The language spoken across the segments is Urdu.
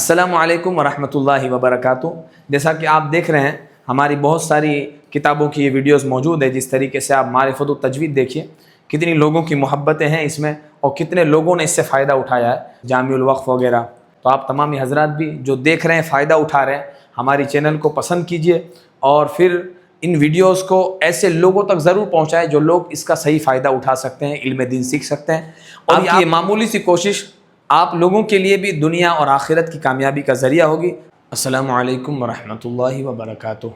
السلام علیکم ورحمۃ اللہ وبرکاتہ۔ جیسا کہ آپ دیکھ رہے ہیں ہماری بہت ساری کتابوں کی یہ ویڈیوز موجود ہے۔ جس طریقے سے آپ معرفت و تجوید دیکھیے، کتنی لوگوں کی محبتیں ہیں اس میں اور کتنے لوگوں نے اس سے فائدہ اٹھایا ہے، جامع الوقف وغیرہ۔ تو آپ تمامی حضرات بھی جو دیکھ رہے ہیں، فائدہ اٹھا رہے ہیں، ہماری چینل کو پسند کیجئے اور پھر ان ویڈیوز کو ایسے لوگوں تک ضرور پہنچائیں جو لوگ اس کا صحیح فائدہ اٹھا سکتے ہیں، علم دین سیکھ سکتے ہیں۔ اور یہ معمولی سی کوشش آپ لوگوں کے لیے بھی دنیا اور آخرت کی کامیابی کا ذریعہ ہوگی۔ السلام علیکم ورحمۃ اللہ وبرکاتہ۔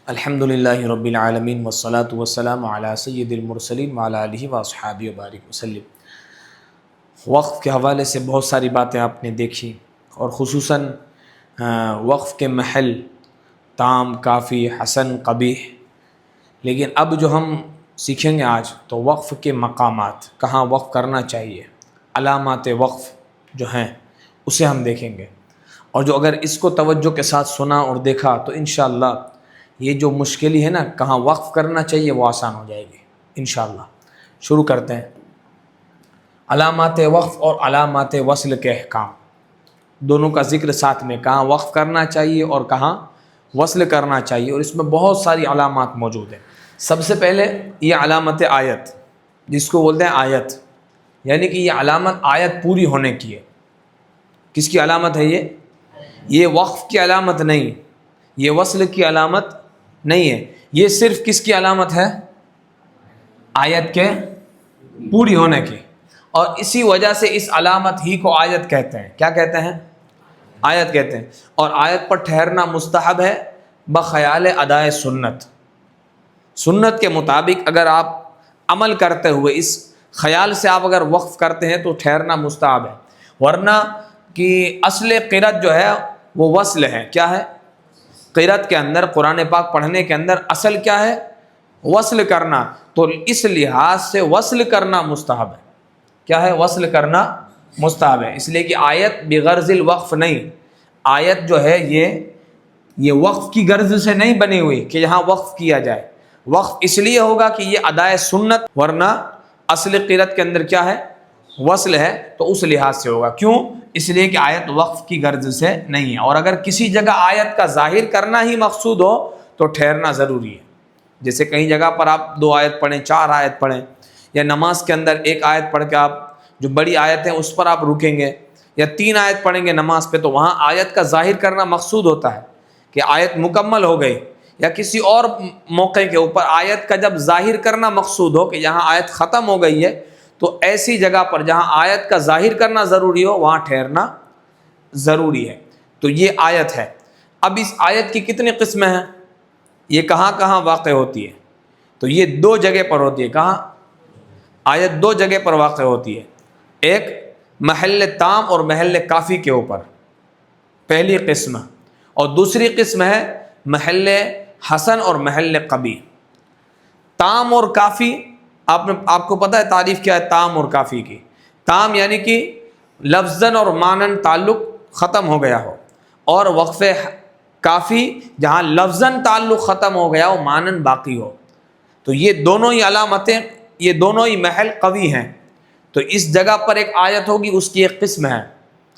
الحمدللہ رب العالمین والصلاة والسلام علی سید المرسلین وعلی آلہ واصحابہ وبارک وسلم۔ وقف کے حوالے سے بہت ساری باتیں آپ نے دیکھی، اور خصوصاً وقف کے محل تام، کافی، حسن، قبیح۔ لیکن اب جو ہم سیکھیں گے آج، تو وقف کے مقامات، کہاں وقف کرنا چاہیے، علامات وقف جو ہیں اسے ہم دیکھیں گے۔ اور جو اگر اس کو توجہ کے ساتھ سنا اور دیکھا تو انشاءاللہ یہ جو مشکل ہے نا، کہاں وقف کرنا چاہیے، وہ آسان ہو جائے گی انشاءاللہ۔ شروع کرتے ہیں۔ علامات وقف اور علامات وصل کے احکام، دونوں کا ذکر ساتھ میں، کہاں وقف کرنا چاہیے اور کہاں وصل کرنا چاہیے، اور اس میں بہت ساری علامات موجود ہیں۔ سب سے پہلے یہ علامت آیت، جس کو بولتے ہیں آیت، یعنی کہ یہ علامت آیت پوری ہونے کی ہے۔ کس کی علامت ہے یہ وقف کی علامت نہیں، یہ وصل کی علامت نہیں ہے، یہ صرف کس کی علامت ہے؟ آیت کے پوری ہونے کی۔ اور اسی وجہ سے اس علامت ہی کو آیت کہتے ہیں۔ کیا کہتے ہیں؟ آیت کہتے ہیں۔ اور آیت پر ٹھہرنا مستحب ہے بخیال ادائے سنت۔ سنت کے مطابق اگر آپ عمل کرتے ہوئے اس خیال سے آپ اگر وقف کرتے ہیں تو ٹھہرنا مستحب ہے، ورنہ کہ اصل قرأت جو ہے وہ وصل ہے۔ کیا ہے؟ قرأت کے اندر، قرآن پاک پڑھنے کے اندر اصل کیا ہے؟ وصل کرنا۔ تو اس لحاظ سے وصل کرنا مستحب ہے۔ کیا ہے؟ وصل کرنا مستحب ہے، اس لیے کہ آیت بغرض الوقف نہیں، آیت جو ہے یہ وقف کی غرض سے نہیں بنی ہوئی کہ یہاں وقف کیا جائے۔ وقف اس لیے ہوگا کہ یہ ادائے سنت، ورنہ اصل قرأت کے اندر کیا ہے؟ وصل ہے، تو اس لحاظ سے ہوگا۔ کیوں؟ اس لیے کہ آیت وقف کی غرض سے نہیں ہے۔ اور اگر کسی جگہ آیت کا ظاہر کرنا ہی مقصود ہو تو ٹھہرنا ضروری ہے۔ جیسے کہیں جگہ پر آپ 2 آیت پڑھیں، 4 آیت پڑھیں، یا نماز کے اندر 1 آیت پڑھ کے آپ جو بڑی آیت ہے اس پر آپ رکیں گے، یا 3 آیت پڑھیں گے نماز پہ، تو وہاں آیت کا ظاہر کرنا مقصود ہوتا ہے کہ آیت مکمل ہو گئی۔ یا کسی اور موقع کے اوپر آیت کا جب ظاہر کرنا مقصود ہو کہ یہاں آیت ختم ہو گئی ہے، تو ایسی جگہ پر جہاں آیت کا ظاہر کرنا ضروری ہو وہاں ٹھہرنا ضروری ہے۔ تو یہ آیت ہے۔ اب اس آیت کی کتنی قسمیں ہیں؟ یہ کہاں کہاں واقع ہوتی ہے؟ تو یہ 2 جگہ پر ہوتی ہے۔ کہاں؟ آیت 2 جگہ پر واقع ہوتی ہے، ایک محل تام اور محل کافی کے اوپر، پہلی قسم، اور دوسری قسم ہے محل حسن اور محل قبیح۔ تام اور کافی، آپ کو پتہ ہے تعریف کیا ہے تام اور کافی کی؟ تام یعنی کہ لفظاً اور معناً تعلق ختم ہو گیا ہو، اور وقف کافی جہاں لفظاً تعلق ختم ہو گیا ہو، معناً باقی ہو۔ تو یہ دونوں ہی علامتیں، یہ دونوں ہی محل قوی ہیں۔ تو اس جگہ پر ایک آیت ہوگی، اس کی ایک قسم ہے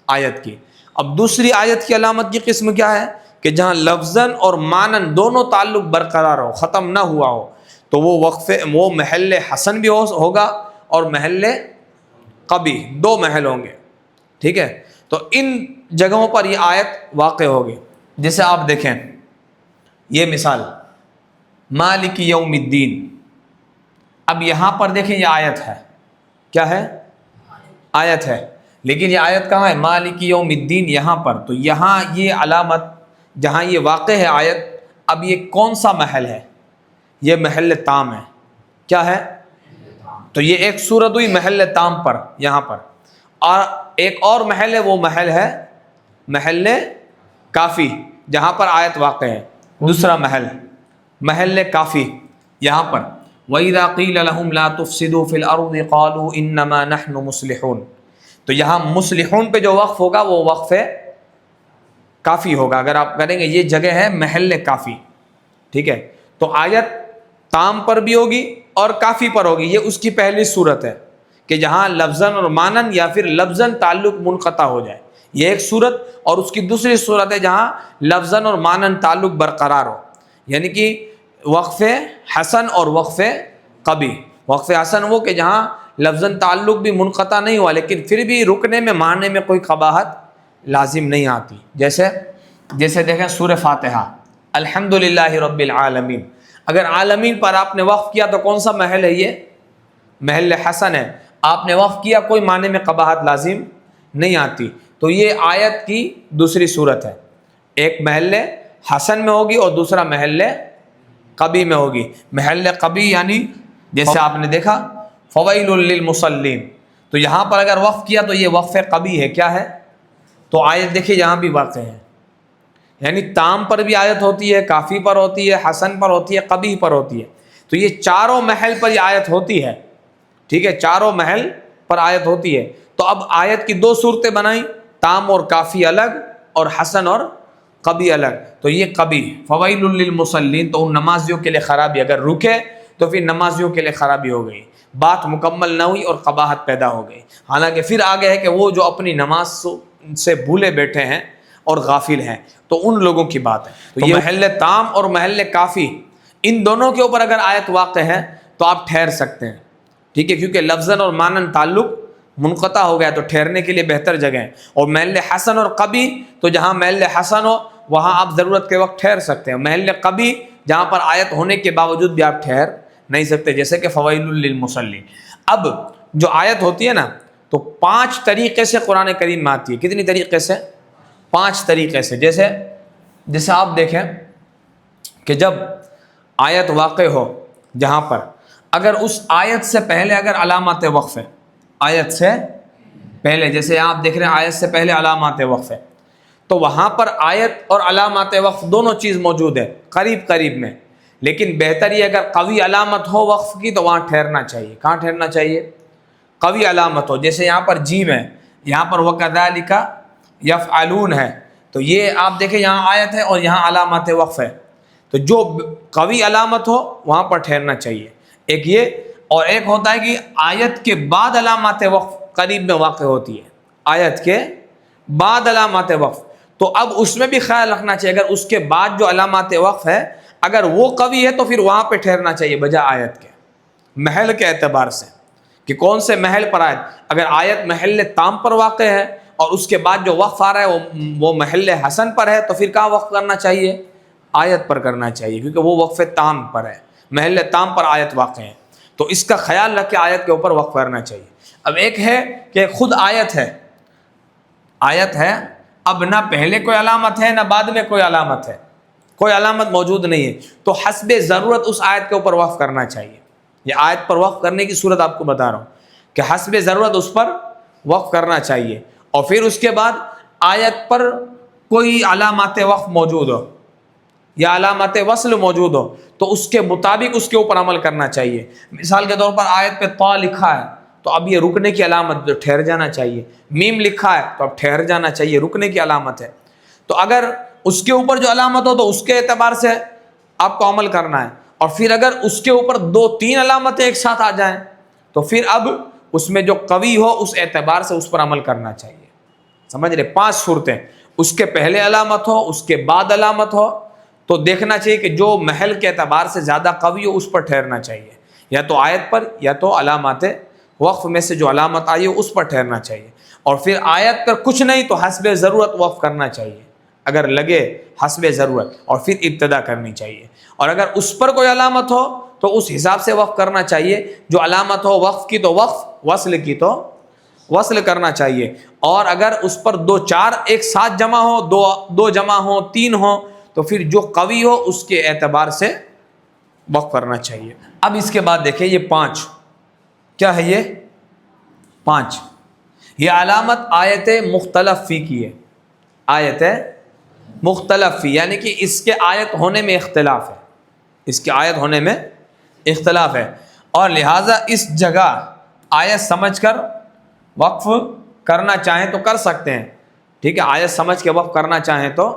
آیت کی۔ اب دوسری آیت کی علامت کی قسم کیا ہے؟ کہ جہاں لفظاً اور معناً دونوں تعلق برقرار ہو، ختم نہ ہوا ہو، تو وہ محل حسن بھی ہوگا اور محل قبیح، 2 محل ہوں گے۔ ٹھیک ہے؟ تو ان جگہوں پر یہ آیت واقع ہوگی۔ جیسے آپ دیکھیں یہ مثال، مالک یوم الدین۔ اب یہاں پر دیکھیں یہ آیت ہے، کیا ہے؟ آیت ہے، لیکن یہ آیت کہاں ہے؟ مالک یوم الدین یہاں پر۔ تو یہاں یہ علامت جہاں یہ واقع ہے آیت، اب یہ کون سا محل ہے؟ یہ محل تام ہے۔ کیا ہے؟ تو یہ ایک صورت ہوئی محل تام پر یہاں پر، اور ایک اور محل ہے، وہ محل ہے محل کافی، جہاں پر آیت واقع ہے۔ دوسرا محل کافی یہاں پر، وَإِذَا قِيلَ لَهُمْ لَا تُفْسِدُوا فِي الْأَرْضِ قَالُوا إِنَّمَا نَحْنُ مُصْلِحُونَ۔ تو یہاں مصلحون پہ جو وقف ہوگا وہ وقف کافی ہوگا۔ اگر آپ کریں گے یہ جگہ ہے محل کافی، ٹھیک ہے؟ تو آیت تام پر بھی ہوگی اور کافی پر ہوگی، یہ اس کی پہلی صورت ہے کہ جہاں لفظاً اور مانن یا پھر لفظاً تعلق منقطع ہو جائے، یہ ایک صورت، اور اس کی دوسری صورت ہے جہاں لفظاً اور مانن تعلق برقرار ہو، یعنی کہ وقف حسن اور وقف قبی۔ وقف حسن وہ کہ جہاں لفظاً تعلق بھی منقطع نہیں ہوا لیکن پھر بھی رکنے میں معنی میں کوئی قباحت لازم نہیں آتی، جیسے دیکھیں سورہ فاتحہ، الحمدللہ رب العالمین، اگر عالمین پر آپ نے وقف کیا تو کون سا محل ہے؟ یہ محل حسن ہے، آپ نے وقف کیا، کوئی معنی میں قباحت لازم نہیں آتی۔ تو یہ آیت کی دوسری صورت ہے، ایک محل حسن میں ہوگی اور دوسرا محل قبی میں ہوگی۔ محل قبی یعنی جیسے آپ نے دیکھا فویل للمصلین، تو یہاں پر اگر وقف کیا تو یہ وقف قبی ہے، کیا ہے؟ تو آیت دیکھیے یہاں بھی واقع ہے، یعنی تام پر بھی آیت ہوتی ہے، کافی پر ہوتی ہے، حسن پر ہوتی ہے، قبیح پر ہوتی ہے، تو یہ چاروں محل پر یہ آیت ہوتی ہے، ٹھیک ہے، چاروں محل پر آیت ہوتی ہے۔ تو اب آیت کی دو صورتیں بنائیں، تام اور کافی الگ اور حسن اور قبیح الگ، تو یہ قبیح فویل للمصلین، تو ان نمازیوں کے لیے خرابی، اگر رکے تو پھر نمازیوں کے لیے خرابی ہو گئی، بات مکمل نہ ہوئی اور قباحت پیدا ہو گئی۔ حالانکہ پھر آگے ہے کہ وہ جو اپنی نماز سے بھولے بیٹھے ہیں اور غافل ہیں، تو ان لوگوں کی بات ہے۔ تو یہ محل تام اور محل کافی، ان دونوں کے اوپر اگر آیت واقع ہے تو آپ ٹھہر سکتے ہیں، ٹھیک ہے، کیونکہ لفظاً اور مانن تعلق منقطع ہو گیا تو ٹھہرنے کے لیے بہتر جگہ ہے۔ اور محل حسن اور قبیح، تو جہاں محل حسن ہو وہاں آپ ضرورت کے وقت ٹھہر سکتے ہیں، محل قبیح جہاں پر آیت ہونے کے باوجود بھی آپ ٹھہر نہیں سکتے، جیسے کہ فویل للمصلین۔ اب جو آیت ہوتی ہے نا، تو 5 طریقے سے قرآن کریم میں آتی ہے، کتنی طریقے سے؟ 5 طریقے سے۔ جیسے آپ دیکھیں کہ جب آیت واقع ہو جہاں پر اگر اس آیت سے پہلے اگر علامات وقف ہے، آیت سے پہلے، جیسے آپ دیکھ رہے ہیں آیت سے پہلے علامات وقف ہے، تو وہاں پر آیت اور علامات وقف دونوں چیز موجود ہے قریب قریب میں، لیکن بہتر یہ اگر قوی علامت ہو وقف کی تو وہاں ٹھہرنا چاہیے۔ کہاں ٹھہرنا چاہیے؟ قوی علامت ہو، جیسے یہاں پر جیم ہے، یہاں پر وَكَذَلِكَ يَفْعَلُونَ ہے، تو یہ آپ دیکھیں یہاں آیت ہے اور یہاں علامات وقف ہے، تو جو قوی علامت ہو وہاں پر ٹھہرنا چاہیے، ایک یہ، اور ایک ہوتا ہے کہ آیت کے بعد علامات وقف قریب میں واقع ہوتی ہے، آیت کے بعد علامات وقف، تو اب اس میں بھی خیال رکھنا چاہیے، اگر اس کے بعد جو علامات وقف ہے اگر وہ قوی ہے تو پھر وہاں پہ ٹھہرنا چاہیے بجائے آیت کے، محل کے اعتبار سے کہ کون سے محل پر آیت، اگر آیت محل تام پر واقع ہے اور اس کے بعد جو وقف آ رہا ہے وہ محل حسن پر ہے، تو پھر کہاں وقف کرنا چاہیے؟ آیت پر کرنا چاہیے، کیونکہ وہ وقف تام پر ہے، محل تام پر آیت واقع ہے، تو اس کا خیال رکھ کے آیت کے اوپر وقف کرنا چاہیے۔ اب ایک ہے کہ خود آیت ہے، اب نہ پہلے کوئی علامت ہے نہ بعد میں کوئی علامت ہے، کوئی علامت موجود نہیں ہے، تو حسب ضرورت اس آیت کے اوپر وقف کرنا چاہیے۔ یہ آیت پر وقف کرنے کی صورت آپ کو بتا رہا ہوں کہ حسب ضرورت اس پر وقف کرنا چاہیے، اور پھر اس کے بعد آیت پر کوئی علامات وقف موجود ہو یا علامات وصل موجود ہو تو اس کے مطابق اس کے اوپر عمل کرنا چاہیے۔ مثال کے طور پر آیت پہ طا لکھا ہے تو اب یہ رکنے کی علامت، جو ٹھہر جانا چاہیے، میم لکھا ہے تو اب ٹھہر جانا چاہیے، رکنے کی علامت ہے، تو اگر اس کے اوپر جو علامت ہو تو اس کے اعتبار سے آپ کو عمل کرنا ہے، اور پھر اگر اس کے اوپر 2-3 علامتیں ایک ساتھ آ جائیں تو پھر اب اس میں جو قوی ہو اس اعتبار سے اس پر عمل کرنا چاہیے۔ سمجھ رہے؟ 5 صورتیں، اس کے پہلے علامت ہو، اس کے بعد علامت ہو، تو دیکھنا چاہیے کہ جو محل کے اعتبار سے زیادہ قوی ہو اس پر ٹھہرنا چاہیے، یا تو آیت پر یا تو علامات وقف میں سے جو علامت آئی ہو اس پر ٹھہرنا چاہیے، اور پھر آیت پر کچھ نہیں تو حسب ضرورت وقف کرنا چاہیے اگر لگے حسب ضرورت، اور پھر ابتدا کرنی چاہیے، اور اگر اس پر کوئی علامت ہو تو اس حساب سے وقف کرنا چاہیے، جو علامت ہو وقف کی تو وقف، وصل کی تو وصل کرنا چاہیے، اور اگر اس پر 2-4 ایک ساتھ جمع ہو، دو جمع ہو، 3 ہو، تو پھر جو قوی ہو اس کے اعتبار سے وقف کرنا چاہیے۔ اب اس کے بعد دیکھیں یہ 5 کیا ہے، یہ 5 یہ علامت آیت مختلف فی کی ہے، آیت مختلف فی، یعنی کہ اس کے آیت ہونے میں اختلاف ہے، اس کے آیت ہونے میں اختلاف ہے، اور لہٰذا اس جگہ آیت سمجھ کر وقف کرنا چاہیں تو کر سکتے ہیں، ٹھیک ہے، آیت سمجھ کے وقف کرنا چاہیں تو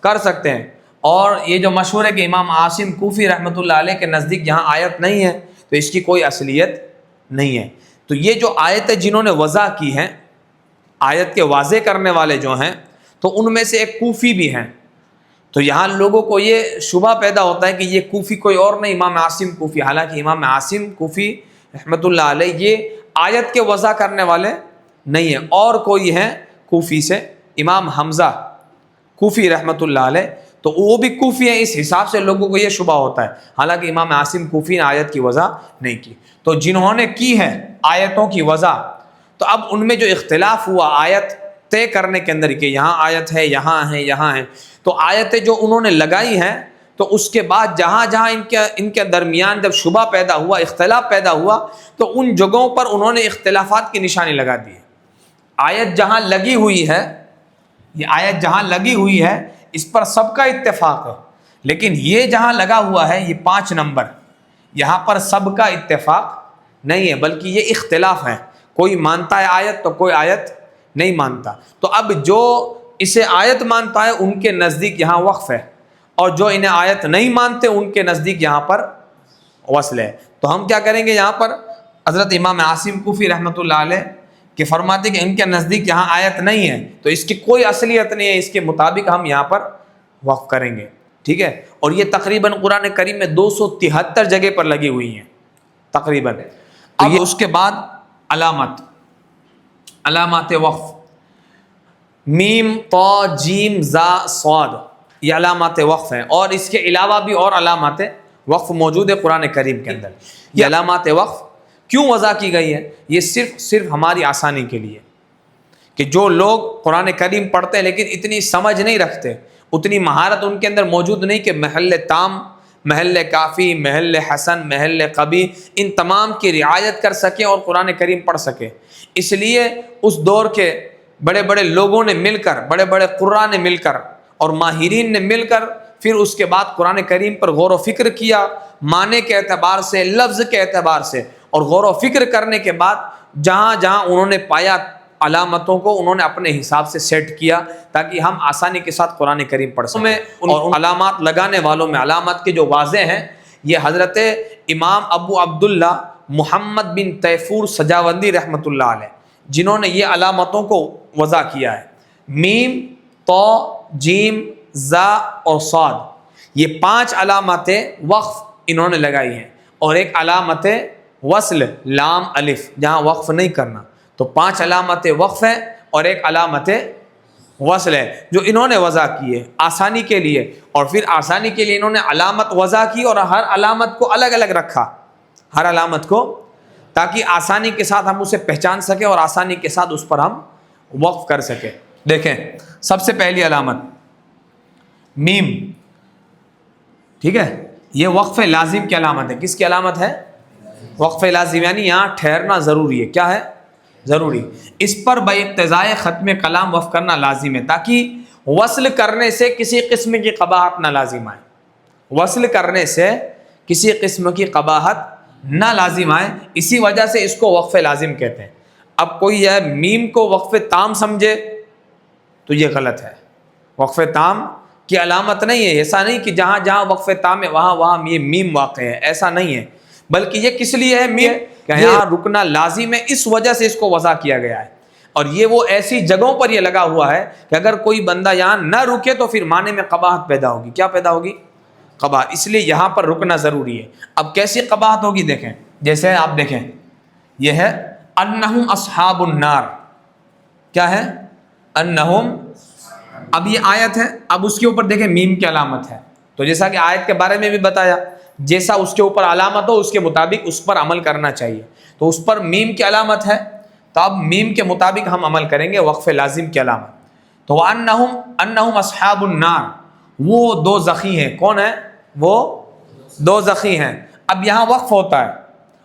کر سکتے ہیں، اور یہ جو مشہور ہے کہ امام عاصم کوفی رحمۃ اللہ علیہ کے نزدیک جہاں آیت نہیں ہے تو اس کی کوئی اصلیت نہیں ہے، تو یہ جو آیتیں جنہوں نے وضع کی ہیں، آیت کے واضح کرنے والے جو ہیں، تو ان میں سے ایک کوفی بھی ہیں. تو یہاں لوگوں کو یہ شبہ پیدا ہوتا ہے کہ یہ کوفی کوئی اور نہیں، امام عاصم کوفی. حالانکہ امام عاصم کوفی رحمۃ اللہ علیہ یہ آیت کے وضع کرنے والے نہیں ہیں، اور کوئی ہیں کوفی سے، امام حمزہ کوفی رحمۃ اللہ علیہ، تو وہ بھی کوفی ہیں. اس حساب سے لوگوں کو یہ شبہ ہوتا ہے. حالانکہ امام عاصم کوفی نے آیت کی وضع نہیں کی. تو جنہوں نے کی ہے آیتوں کی وضع، تو اب ان میں جو اختلاف ہوا آیت طے کرنے کے اندر کہ یہاں آیت ہے، یہاں ہے، یہاں ہے، تو آیتیں جو انہوں نے لگائی ہیں، تو اس کے بعد جہاں جہاں ان کے درمیان جب شبہ پیدا ہوا، اختلاف پیدا ہوا، تو ان جگہوں پر انہوں نے اختلافات کی نشانی لگا دی. آیت جہاں لگی ہوئی ہے، یہ آیت جہاں لگی ہوئی ہے اس پر سب کا اتفاق ہے، لیکن یہ جہاں لگا ہوا ہے یہ 5 نمبر، یہاں پر سب کا اتفاق نہیں ہے، بلکہ یہ اختلاف ہے. کوئی مانتا ہے آیت تو کوئی آیت نہیں مانتا. تو اب جو اسے آیت مانتا ہے ان کے نزدیک یہاں وقف ہے، اور جو انہیں آیت نہیں مانتے ان کے نزدیک یہاں پر وصل ہے. تو ہم کیا کریں گے، یہاں پر حضرت امام عاصم کوفی رحمۃ اللہ علیہ کہ فرماتے کہ ان کے نزدیک یہاں آیت نہیں ہے، تو اس کی کوئی اصلیت نہیں ہے، اس کے مطابق ہم یہاں پر وقف کریں گے. ٹھیک ہے. اور یہ تقریباً قرآن کریم میں 273 جگہ پر لگی ہوئی ہیں تقریباً. اب اس کے بعد علامات وقف، میم طا جیم زا صاد، یہ علامات وقف ہیں. اور اس کے علاوہ بھی اور علامات وقف موجود ہے قرآن کریم کے اندر. یہ علامات وقف کیوں وضع کی گئی ہے؟ یہ صرف ہماری آسانی کے لیے، کہ جو لوگ قرآن کریم پڑھتے ہیں لیکن اتنی سمجھ نہیں رکھتے، اتنی مہارت ان کے اندر موجود نہیں کہ محل تام، محل کافی، محل حسن، محل قبیح، ان تمام کی رعایت کر سکیں اور قرآن کریم پڑھ سکیں. اس لیے اس دور کے بڑے بڑے لوگوں نے مل کر، بڑے بڑے قراء نے مل کر اور ماہرین نے مل کر پھر اس کے بعد قرآن کریم پر غور و فکر کیا، معنی کے اعتبار سے، لفظ کے اعتبار سے، اور غور و فکر کرنے کے بعد جہاں جہاں انہوں نے پایا علامتوں کو انہوں نے اپنے حساب سے سیٹ کیا تاکہ ہم آسانی کے ساتھ قرآن کریم پڑھ سکیں. اور ان علامات لگانے والوں میں علامات کے جو واضح ہیں، یہ حضرت امام ابو عبداللہ محمد بن تیفور سجاوندی رحمۃ اللہ علیہ، جنہوں نے یہ علامتوں کو وضع کیا ہے. میم، طا، جیم، زا اور صاد، یہ 5 علامتیں وقف انہوں نے لگائی ہیں، اور ایک علامت وصل لام الف جہاں وقف نہیں کرنا. تو 5 علامت وقف ہے اور ایک علامت وصل ہے جو انہوں نے وضع کی ہے آسانی کے لیے. اور پھر آسانی کے لیے انہوں نے علامت وضع کی اور ہر علامت کو الگ الگ رکھا، ہر علامت کو، تاکہ آسانی کے ساتھ ہم اسے پہچان سکیں اور آسانی کے ساتھ اس پر ہم وقف کر سکیں. دیکھیں، سب سے پہلی علامت میم، ٹھیک ہے، یہ وقف لازم کی علامت ہے. کس کی علامت ہے؟ وقف لازم، یعنی یہاں ٹھہرنا ضروری ہے. کیا ہے؟ ضروری. اس پر باقتضائے ختم کلام وقف کرنا لازم ہے، تاکہ وصل کرنے سے کسی قسم کی قباحت نہ لازم آئے. وصل کرنے سے کسی قسم کی قباحت نہ لازم آئے، اسی وجہ سے اس کو وقف لازم کہتے ہیں. اب کوئی یہ میم کو وقف تام سمجھے تو یہ غلط ہے. وقف تام کی علامت نہیں ہے. ایسا نہیں کہ جہاں جہاں وقف تام ہے وہاں وہاں یہ میم واقع ہے، ایسا نہیں ہے. بلکہ یہ کس لیے ہے میم؟ کہ یہاں رکنا لازم ہے، اس وجہ سے اس کو وضع کیا گیا ہے. اور یہ وہ ایسی جگہوں پر یہ لگا ہوا ہے کہ اگر کوئی بندہ یہاں نہ رکے تو پھر معنی میں قباحت پیدا ہوگی. کیا پیدا ہوگی؟ قباحت. اس لیے یہاں پر رکنا ضروری ہے. اب کیسی قباحت ہوگی دیکھیں، جیسے آپ دیکھیں یہ ہے انہم اصحاب النار. کیا ہے؟ انہم. اب یہ آیت ہے، اب اس کے اوپر دیکھیں میم کی علامت ہے. تو جیسا کہ آیت کے بارے میں بھی بتایا، جیسا اس کے اوپر علامت ہو اس کے مطابق اس پر عمل کرنا چاہیے. تو اس پر میم کی علامت ہے، تو اب میم کے مطابق ہم عمل کریں گے. وقف لازم کی علامت تو انہم اصحاب النار، وہ دو زخی ہیں. کون ہیں وہ؟ دو زخی ہیں. اب یہاں وقف ہوتا ہے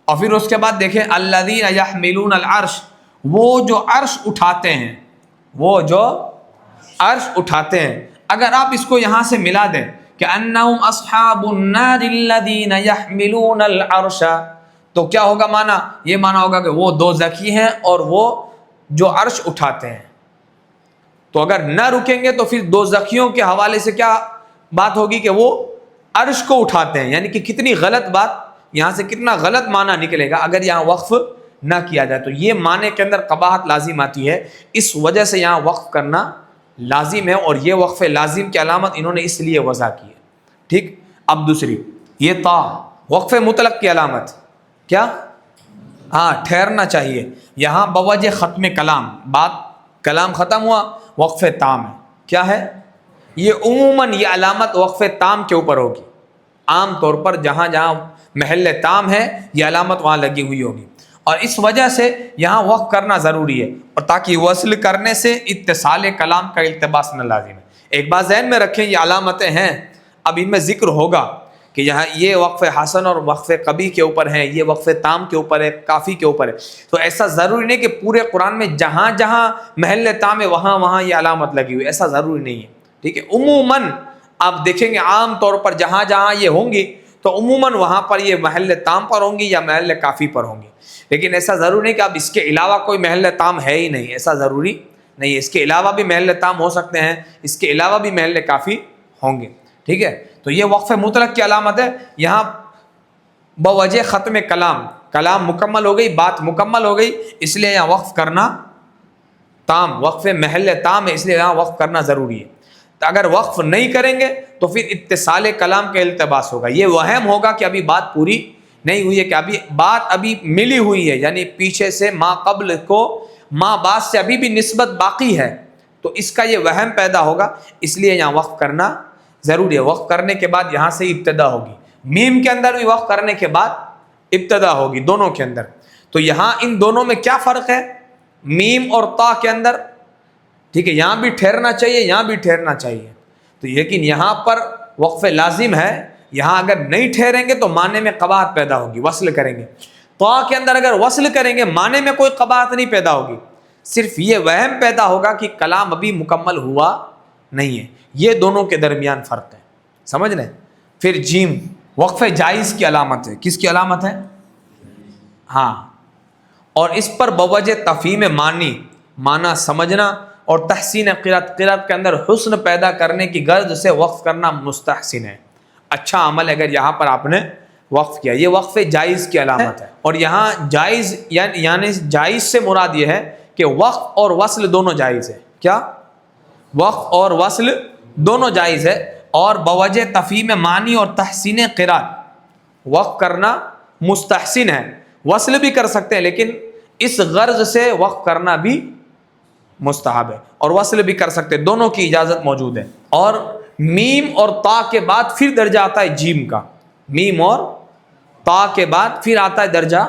اور پھر اس کے بعد دیکھیں الذین یحملون العرش، وہ جو عرش اٹھاتے ہیں، وہ جو عرش اٹھاتے ہیں. اگر آپ اس کو یہاں سے ملا دیں کہ انہم اصحاب النار الذین یحملون العرش، تو کیا ہوگا معنی؟ یہ معنی ہوگا کہ وہ دو زکی ہیں اور وہ جو عرش اٹھاتے ہیں. تو اگر نہ رکیں گے تو پھر دو زکیوں کے حوالے سے کیا بات ہوگی کہ وہ عرش کو اٹھاتے ہیں. یعنی کہ کتنی غلط بات، یہاں سے کتنا غلط معنی نکلے گا اگر یہاں وقف نہ کیا جائے. تو یہ معنی کے اندر قباحت لازم آتی ہے, اس وجہ سے یہاں وقف کرنا لازم ہے, اور یہ وقف لازم کی علامت انہوں نے اس لیے وضع کی ہے. ٹھیک. اب دوسری, یہ تا وقف مطلق کی علامت کیا؟ ہاں, ٹھہرنا چاہیے. یہاں بوجہ ختم کلام, بات کلام ختم ہوا, وقف تام ہے. کیا ہے یہ؟ عموماً یہ علامت وقف تام کے اوپر ہوگی. عام طور پر جہاں جہاں محل تام ہے یہ علامت وہاں لگی ہوئی ہوگی, اور اس وجہ سے یہاں وقف کرنا ضروری ہے, اور تاکہ وصل کرنے سے اتصال کلام کا التباس نہ لازم ہے. ایک بات ذہن میں رکھیں, یہ علامتیں ہیں, اب ان میں ذکر ہوگا کہ یہاں یہ وقف حسن اور وقف قبیح کے اوپر ہیں, یہ وقف تام کے اوپر ہے, کافی کے اوپر ہے. تو ایسا ضروری نہیں کہ پورے قرآن میں جہاں جہاں محل تام ہے وہاں وہاں یہ علامت لگی ہوئی, ایسا ضروری نہیں ہے. ٹھیک ہے. عموماً آپ دیکھیں گے عام طور پر جہاں جہاں یہ ہوں گی تو عموماً وہاں پر یہ محل تام پر ہوں گی یا محل کافی پر ہوں گی. لیکن ایسا ضروری نہیں کہ اب اس کے علاوہ کوئی محل تام ہے ہی نہیں, ایسا ضروری نہیں ہے. اس کے علاوہ بھی محل تام ہو سکتے ہیں, اس کے علاوہ بھی محل کافی ہوں گے. ٹھیک ہے. تو یہ وقف مطلق کی علامت ہے. یہاں بوجہ ختم کلام, کلام مکمل ہو گئی, بات مکمل ہو گئی, اس لیے یہاں وقف کرنا تام, وقف محل تام ہے, اس لیے یہاں وقف کرنا ضروری ہے. تو اگر وقف نہیں کریں گے تو پھر اتصال کلام کا التباس ہوگا. یہ وہم ہوگا کہ ابھی بات پوری نہیں ہوئی ہے, کہ ابھی بات ابھی ملی ہوئی ہے, یعنی پیچھے سے ما قبل کو ما بعد سے ابھی بھی نسبت باقی ہے, تو اس کا یہ وہم پیدا ہوگا. اس لیے یہاں وقف کرنا ضروری ہے. وقف کرنے کے بعد یہاں سے ابتدا ہوگی. میم کے اندر بھی وقف کرنے کے بعد ابتدا ہوگی, دونوں کے اندر. تو یہاں ان دونوں میں کیا فرق ہے؟ میم اور تا کے اندر, ٹھیک ہے, یہاں بھی ٹھہرنا چاہیے, یہاں بھی ٹھہرنا چاہیے. تو لیکن یہاں پر وقف لازم ہے, یہاں اگر نہیں ٹھہریں گے تو معنی میں قباحت پیدا ہوگی, وصل کریں گے. تا کے اندر اگر وصل کریں گے معنی میں کوئی قباحت نہیں پیدا ہوگی, صرف یہ وہم پیدا ہوگا کہ کلام ابھی مکمل ہوا نہیں ہے. یہ دونوں کے درمیان فرق ہے, سمجھ لیں. پھر جیم وقف جائز کی علامت ہے. کس کی علامت ہے؟ ہاں, اور اس پر بوجہ تفہیم معنی سمجھنا اور تحسین قرات کے اندر حسن پیدا کرنے کی غرض سے وقف کرنا مستحسن ہے, اچھا عمل ہے اگر یہاں پر آپ نے وقف کیا. یہ وقف جائز کی علامت ہے. اور یہاں جائز یعنی جائز سے مراد یہ ہے کہ وقف اور وصل دونوں جائز ہے. کیا؟ وقف اور وصل دونوں جائز ہے, اور بوجہ تفہیم معنی اور تحسین قرات وقف کرنا مستحسن ہے. وصل بھی کر سکتے ہیں لیکن اس غرض سے وقف کرنا بھی مستحب ہے, اور وصل بھی کر سکتے ہیں, دونوں کی اجازت موجود ہے. اور میم اور تا کے بعد پھر درجہ آتا ہے جیم کا, میم اور تا کے بعد پھر آتا ہے درجہ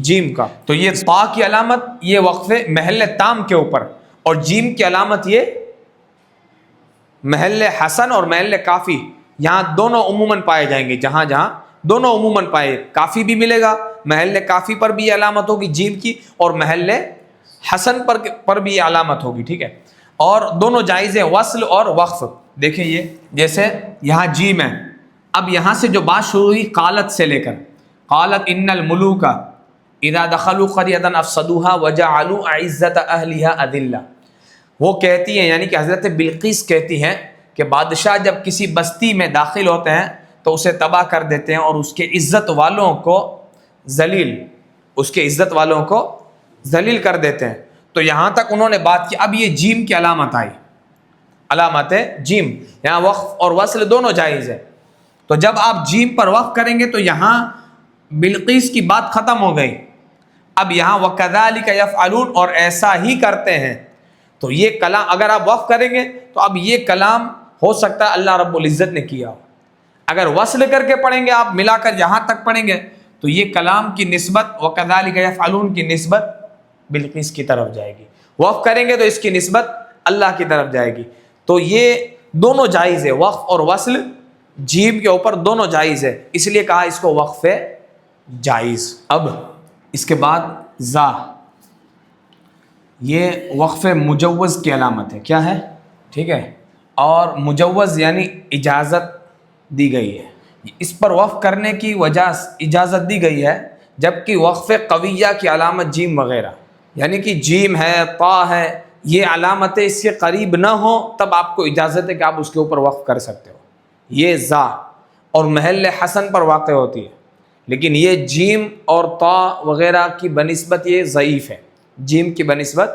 جیم کا. تو یہ تا کی علامت یہ وقف محل تام کے اوپر, اور جیم کی علامت یہ محل حسن اور محل کافی, یہاں دونوں عموماً پائے جائیں گے. جہاں جہاں دونوں عموماً پائے, کافی بھی ملے گا, محل کافی پر بھی یہ علامت ہوگی جیم کی, اور محل حسن پر بھی یہ علامت ہوگی. ٹھیک ہے. اور دونوں جائز ہیں, وصل اور وقف. دیکھیں یہ جیسے یہاں جیم ہے, اب یہاں سے جو بات شروع ہوئی قالت سے لے کر, قالت ان الملوک اذا دخلوا قرية افسدوها وجعلوا اعزة اهلها اذلة. وہ کہتی ہیں, یعنی کہ حضرت بلقیس کہتی ہیں کہ بادشاہ جب کسی بستی میں داخل ہوتے ہیں تو اسے تباہ کر دیتے ہیں اور اس کے عزت والوں کو ذلیل کر دیتے ہیں. تو یہاں تک انہوں نے بات کی. اب یہ جیم کی علامت آئی, علامت ہے جیم. یہاں وقف اور وصل دونوں جائز ہے. تو جب آپ جیم پر وقف کریں گے تو یہاں بلقیس کی بات ختم ہو گئی. اب یہاں وَكَذَلِكَ يَفْعَلُونَ, اور ایسا ہی کرتے ہیں. تو یہ کلام اگر آپ وقف کریں گے تو اب یہ کلام ہو سکتا ہے اللہ رب العزت نے کیا ہو. اگر وصل کر کے پڑھیں گے, آپ ملا کر یہاں تک پڑھیں گے, تو یہ کلام کی نسبت وَكَذَلِكَ يَفْعَلُونَ کی نسبت بلقیس کی طرف جائے گی. وقف کریں گے تو اس کی نسبت اللہ کی طرف جائے گی. تو یہ دونوں جائز ہے, وقف اور وصل جیم کے اوپر دونوں جائز ہے, اس لیے کہا اس کو وقف جائز. اب اس کے بعد زا, یہ وقف مجوز کی علامت ہے. کیا ہے؟ ٹھیک ہے. اور مجوز یعنی اجازت دی گئی ہے, اس پر وقف کرنے کی وجہ اجازت دی گئی ہے, جبکہ وقف قویہ کی علامت جیم وغیرہ, یعنی کہ جیم ہے, طا ہے, یہ علامتیں اس کے قریب نہ ہوں تب آپ کو اجازت ہے کہ آپ اس کے اوپر وقف کر سکتے ہو. یہ زا اور محل حسن پر واقع ہوتی ہے, لیکن یہ جیم اور تا وغیرہ کی بنسبت یہ ضعیف ہے، جیم کی بنسبت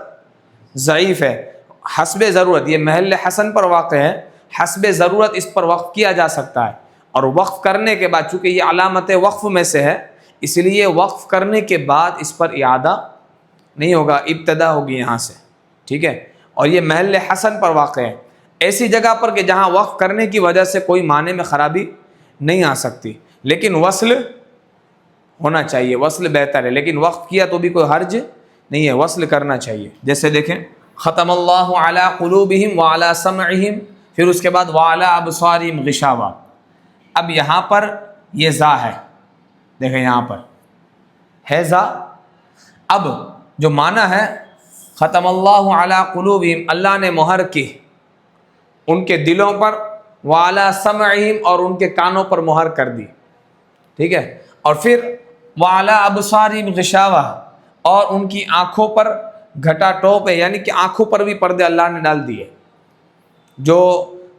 ضعیف ہے۔ حسب ضرورت یہ محل حسن پر واقع ہے، حسب ضرورت اس پر وقف کیا جا سکتا ہے، اور وقف کرنے کے بعد چونکہ یہ علامت وقف میں سے ہے اس لیے وقف کرنے کے بعد اس پر اعادہ نہیں ہوگا، ابتدا ہوگی یہاں سے، ٹھیک ہے۔ اور یہ محل حسن پر واقع ہے، ایسی جگہ پر کہ جہاں وقف کرنے کی وجہ سے کوئی معنی میں خرابی نہیں آ سکتی، لیکن وصل ہونا چاہیے، وصل بہتر ہے، لیکن وقف کیا تو بھی کوئی حرج نہیں ہے، وصل کرنا چاہیے۔ جیسے دیکھیں ختم اللہ علی قلوبہم وعلی سمعہم، پھر اس کے بعد وعلی ابصارہم غشاوہ۔ اب یہاں پر یہ زا ہے، دیکھیں یہاں پر ہے زا۔ اب جو معنی ہے ختم اللہ علی قلوبہم، اللہ نے مہر کی ان کے دلوں پر، وعلی سمعہم اور ان کے کانوں پر مہر کر دی، ٹھیک ہے، اور پھر وعلی ابصارہم غشاوہ، اور ان کی آنکھوں پر گھٹا ٹوپ ہے، یعنی کہ آنکھوں پر بھی پردے اللہ نے ڈال دیے۔ جو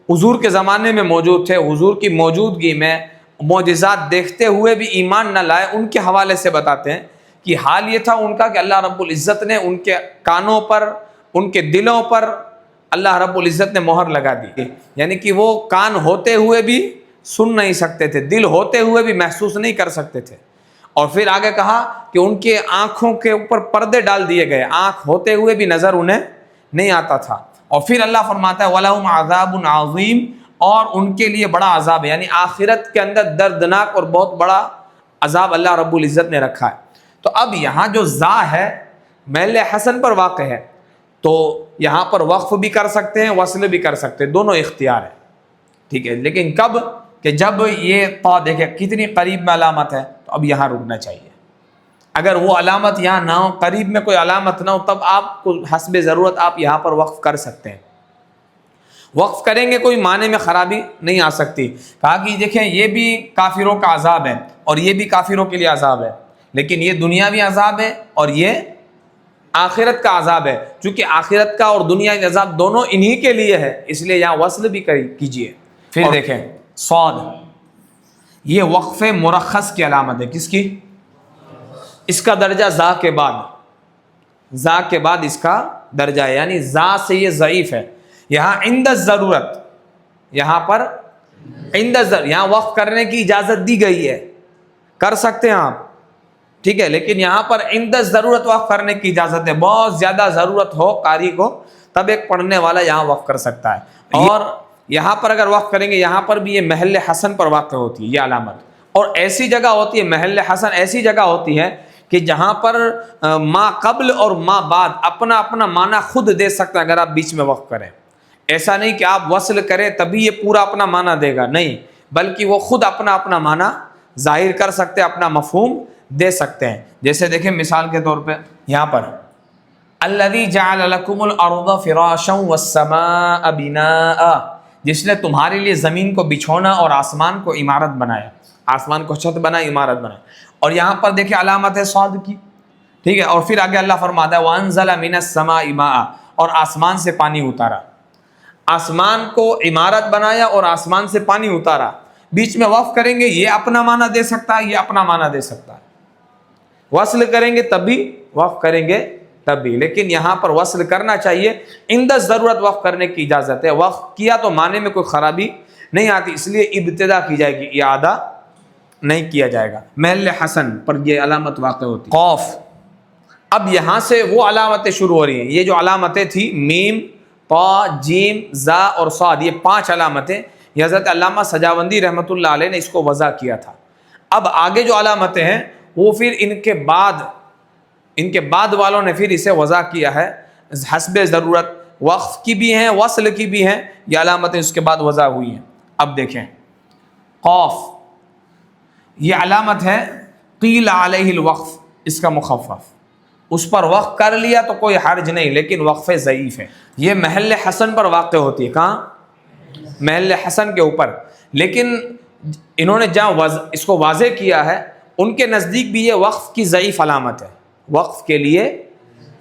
حضور کے زمانے میں موجود تھے، حضور کی موجودگی میں معجزات دیکھتے ہوئے بھی ایمان نہ لائے، ان کے حوالے سے بتاتے ہیں کہ حال یہ تھا ان کا کہ اللہ رب العزت نے ان کے کانوں پر، ان کے دلوں پر اللہ رب العزت نے مہر لگا دی، یعنی کہ وہ کان ہوتے ہوئے بھی سن نہیں سکتے تھے، دل ہوتے ہوئے بھی محسوس نہیں کر سکتے تھے۔ اور پھر آگے کہا کہ ان کے آنکھوں کے اوپر پردے ڈال دیے گئے، آنکھ ہوتے ہوئے بھی نظر انہیں نہیں آتا تھا۔ اور پھر اللہ فرماتا ہے وَلَهُمْ عَذَابٌ عَظِيمٌ، اور ان کے لیے بڑا عذاب ہے، یعنی آخرت کے اندر دردناک اور بہت بڑا عذاب اللہ رب العزت نے رکھا ہے۔ تو اب یہاں جو زا ہے محل حسن پر واقع ہے، تو یہاں پر وقف بھی کر سکتے ہیں، وصل بھی کر سکتے ہیں، دونوں اختیار ہے، ٹھیک ہے۔ لیکن کب؟ کہ جب یہ تا دیکھیں کتنی قریب میں علامت ہے، تو اب یہاں رکنا چاہیے۔ اگر وہ علامت یہاں نہ ہو، قریب میں کوئی علامت نہ ہو، تب آپ کو حسب ضرورت آپ یہاں پر وقف کر سکتے ہیں۔ وقف کریں گے کوئی معنی میں خرابی نہیں آ سکتی۔ کہا کہ دیکھیں یہ بھی کافروں کا عذاب ہے اور یہ بھی کافروں کے لیے عذاب ہے، لیکن یہ دنیاوی عذاب ہے اور یہ آخرت کا عذاب ہے، چونکہ آخرت کا اور دنیاوی عذاب دونوں انہی کے لیے ہے، اس لیے یہاں وصل بھی کیجئے۔ پھر دیکھیں صاد، یہ وقف مرخص کی علامت ہے، کس کی؟ اس کا درجہ زا کے بعد، زا کے بعد اس کا درجہ ہے، یعنی زا سے یہ ضعیف ہے۔ یہاں عند الضرورت، یہاں پر عند الضرورت، یہاں وقف کرنے کی اجازت دی گئی ہے، کر سکتے ہیں آپ، ٹھیک ہے، لیکن یہاں پر عند الضرورت وقف کرنے کی اجازت ہے۔ بہت زیادہ ضرورت ہو قاری کو تب ایک پڑھنے والا یہاں وقف کر سکتا ہے۔ اور یہاں پر اگر وقف کریں گے، یہاں پر بھی یہ محل حسن پر واقع ہوتی ہے یہ علامت، اور ایسی جگہ ہوتی ہے محل حسن، ایسی جگہ ہوتی ہے کہ جہاں پر ما قبل اور ما بعد اپنا اپنا معنی خود دے سکتا ہے اگر آپ بیچ میں وقف کریں۔ ایسا نہیں کہ آپ وصل کریں تبھی یہ پورا اپنا معنی دے گا، نہیں، بلکہ وہ خود اپنا اپنا معنی ظاہر کر سکتے ہیں، اپنا مفہوم دے سکتے ہیں۔ جیسے دیکھیں مثال کے طور پہ یہاں پر الذی جعل لکم الارض فراشا والسماء بناء، جس نے تمہارے لیے زمین کو بچھونا اور آسمان کو عمارت بنایا، آسمان کو چھت بنا، عمارت بنا۔ اور یہاں پر دیکھیں علامت ہے صاد کی، ٹھیک ہے، اور پھر آگے اللہ فرماتا ہے وانزل من السماء ماء، اور آسمان سے پانی اتارا، آسمان کو عمارت بنایا اور آسمان سے پانی اتارا۔ بیچ میں وقف کریں گے یہ اپنا معنی دے سکتا ہے، یہ اپنا معنی دے سکتا ہے، وصل کریں گے تب بھی، وقف کریں گے تب بھی، لیکن یہاں پر وصل کرنا چاہیے، عند ضرورت وقف کرنے کی اجازت ہے۔ وقف کیا تو معنی میں کوئی خرابی نہیں آتی، اس لیے ابتدا کی جائے گی، اعادہ نہیں کیا جائے گا۔ محل حسن پر یہ علامت واقع ہوتی ہے۔ قوف، اب یہاں سے وہ علامتیں شروع ہو رہی ہیں، یہ جو علامتیں تھیں میم، طا، جیم، زا اور صاد، یہ 5 علامتیں، یہ حضرت علامہ سجاوندی رحمۃ اللہ علیہ نے اس کو وضع کیا تھا۔ اب آگے جو علامتیں ہیں وہ پھر ان کے بعد والوں نے پھر اسے وضع کیا ہے، حسب ضرورت وقف کی بھی ہیں، وصل کی بھی ہیں، یہ علامتیں اس کے بعد وضع ہوئی ہیں۔ اب دیکھیں قوف، یہ علامت ہے قیل علیہ الوقف، اس کا مخفف، اس پر وقف کر لیا تو کوئی حرج نہیں، لیکن وقف ضعیف ہے۔ یہ محل حسن پر واقع ہوتی ہے، کہاں؟ محل حسن کے اوپر، لیکن انہوں نے جہاں اس کو واضح کیا ہے ان کے نزدیک بھی یہ وقف کی ضعیف علامت ہے، وقف کے لیے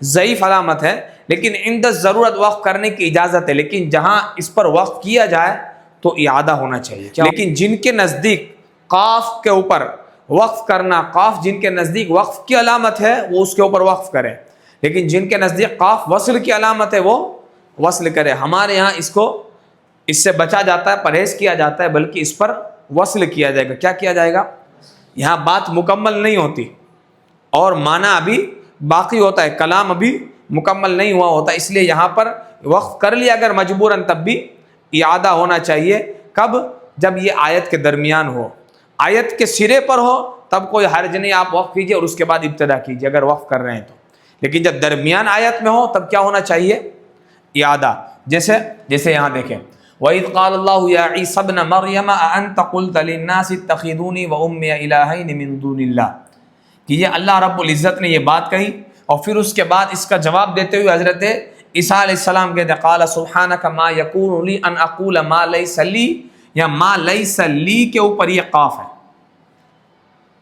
ضعیف علامت ہے، لیکن عند ضرورت وقف کرنے کی اجازت ہے، لیکن جہاں اس پر وقف کیا جائے تو اعادہ ہونا چاہیے۔ لیکن جن کے نزدیک قاف کے اوپر وقف کرنا، قاف جن کے نزدیک وقف کی علامت ہے وہ اس کے اوپر وقف کرے، لیکن جن کے نزدیک قاف وصل کی علامت ہے وہ وصل کرے۔ ہمارے یہاں اس سے بچا جاتا ہے، پرہیز کیا جاتا ہے، بلکہ اس پر وصل کیا جائے گا۔ کیا کیا جائے گا؟ یہاں بات مکمل نہیں ہوتی اور معنی ابھی باقی ہوتا ہے، کلام ابھی مکمل نہیں ہوا ہوتا، اس لیے یہاں پر وقف کر لیا اگر مجبوراً تب بھی اعادہ ہونا چاہیے۔ کب؟ جب یہ آیت کے درمیان ہو، آیت کے سرے پر ہو تب کوئی حرج نہیں، آپ وقف کیجئے اور اس کے بعد ابتدا کیجئے اگر وقف کر رہے ہیں تو، لیکن جب درمیان آیت میں ہو تب کیا ہونا چاہیے؟ اعادہ۔ جیسے یہاں دیکھیں وَإِذْ قَالَ اللَّهُ يَا عِيسَى ابْنَ مَرْيَمَ أَأَنْتَ قُلْتَ لِلنَّاسِ اتَّخِذُونِي وَأُمِّيَ إِلَٰهَيْنِ مِن دُونِ اللَّهِ، کہ یہ اللہ رب العزت نے یہ بات کہی اور پھر اس کے بعد اس کا جواب دیتے ہوئے حضرت عیسیٰ علیہ السلام کہتے ہیں قَالَ سُبْحَانَكَ مَا يَكُونُ لِي أَنْ أَقُولَ مَا لَيْسَ لِي، یا ما لَيْسَ لِي کے اوپر یہ قاف ہے،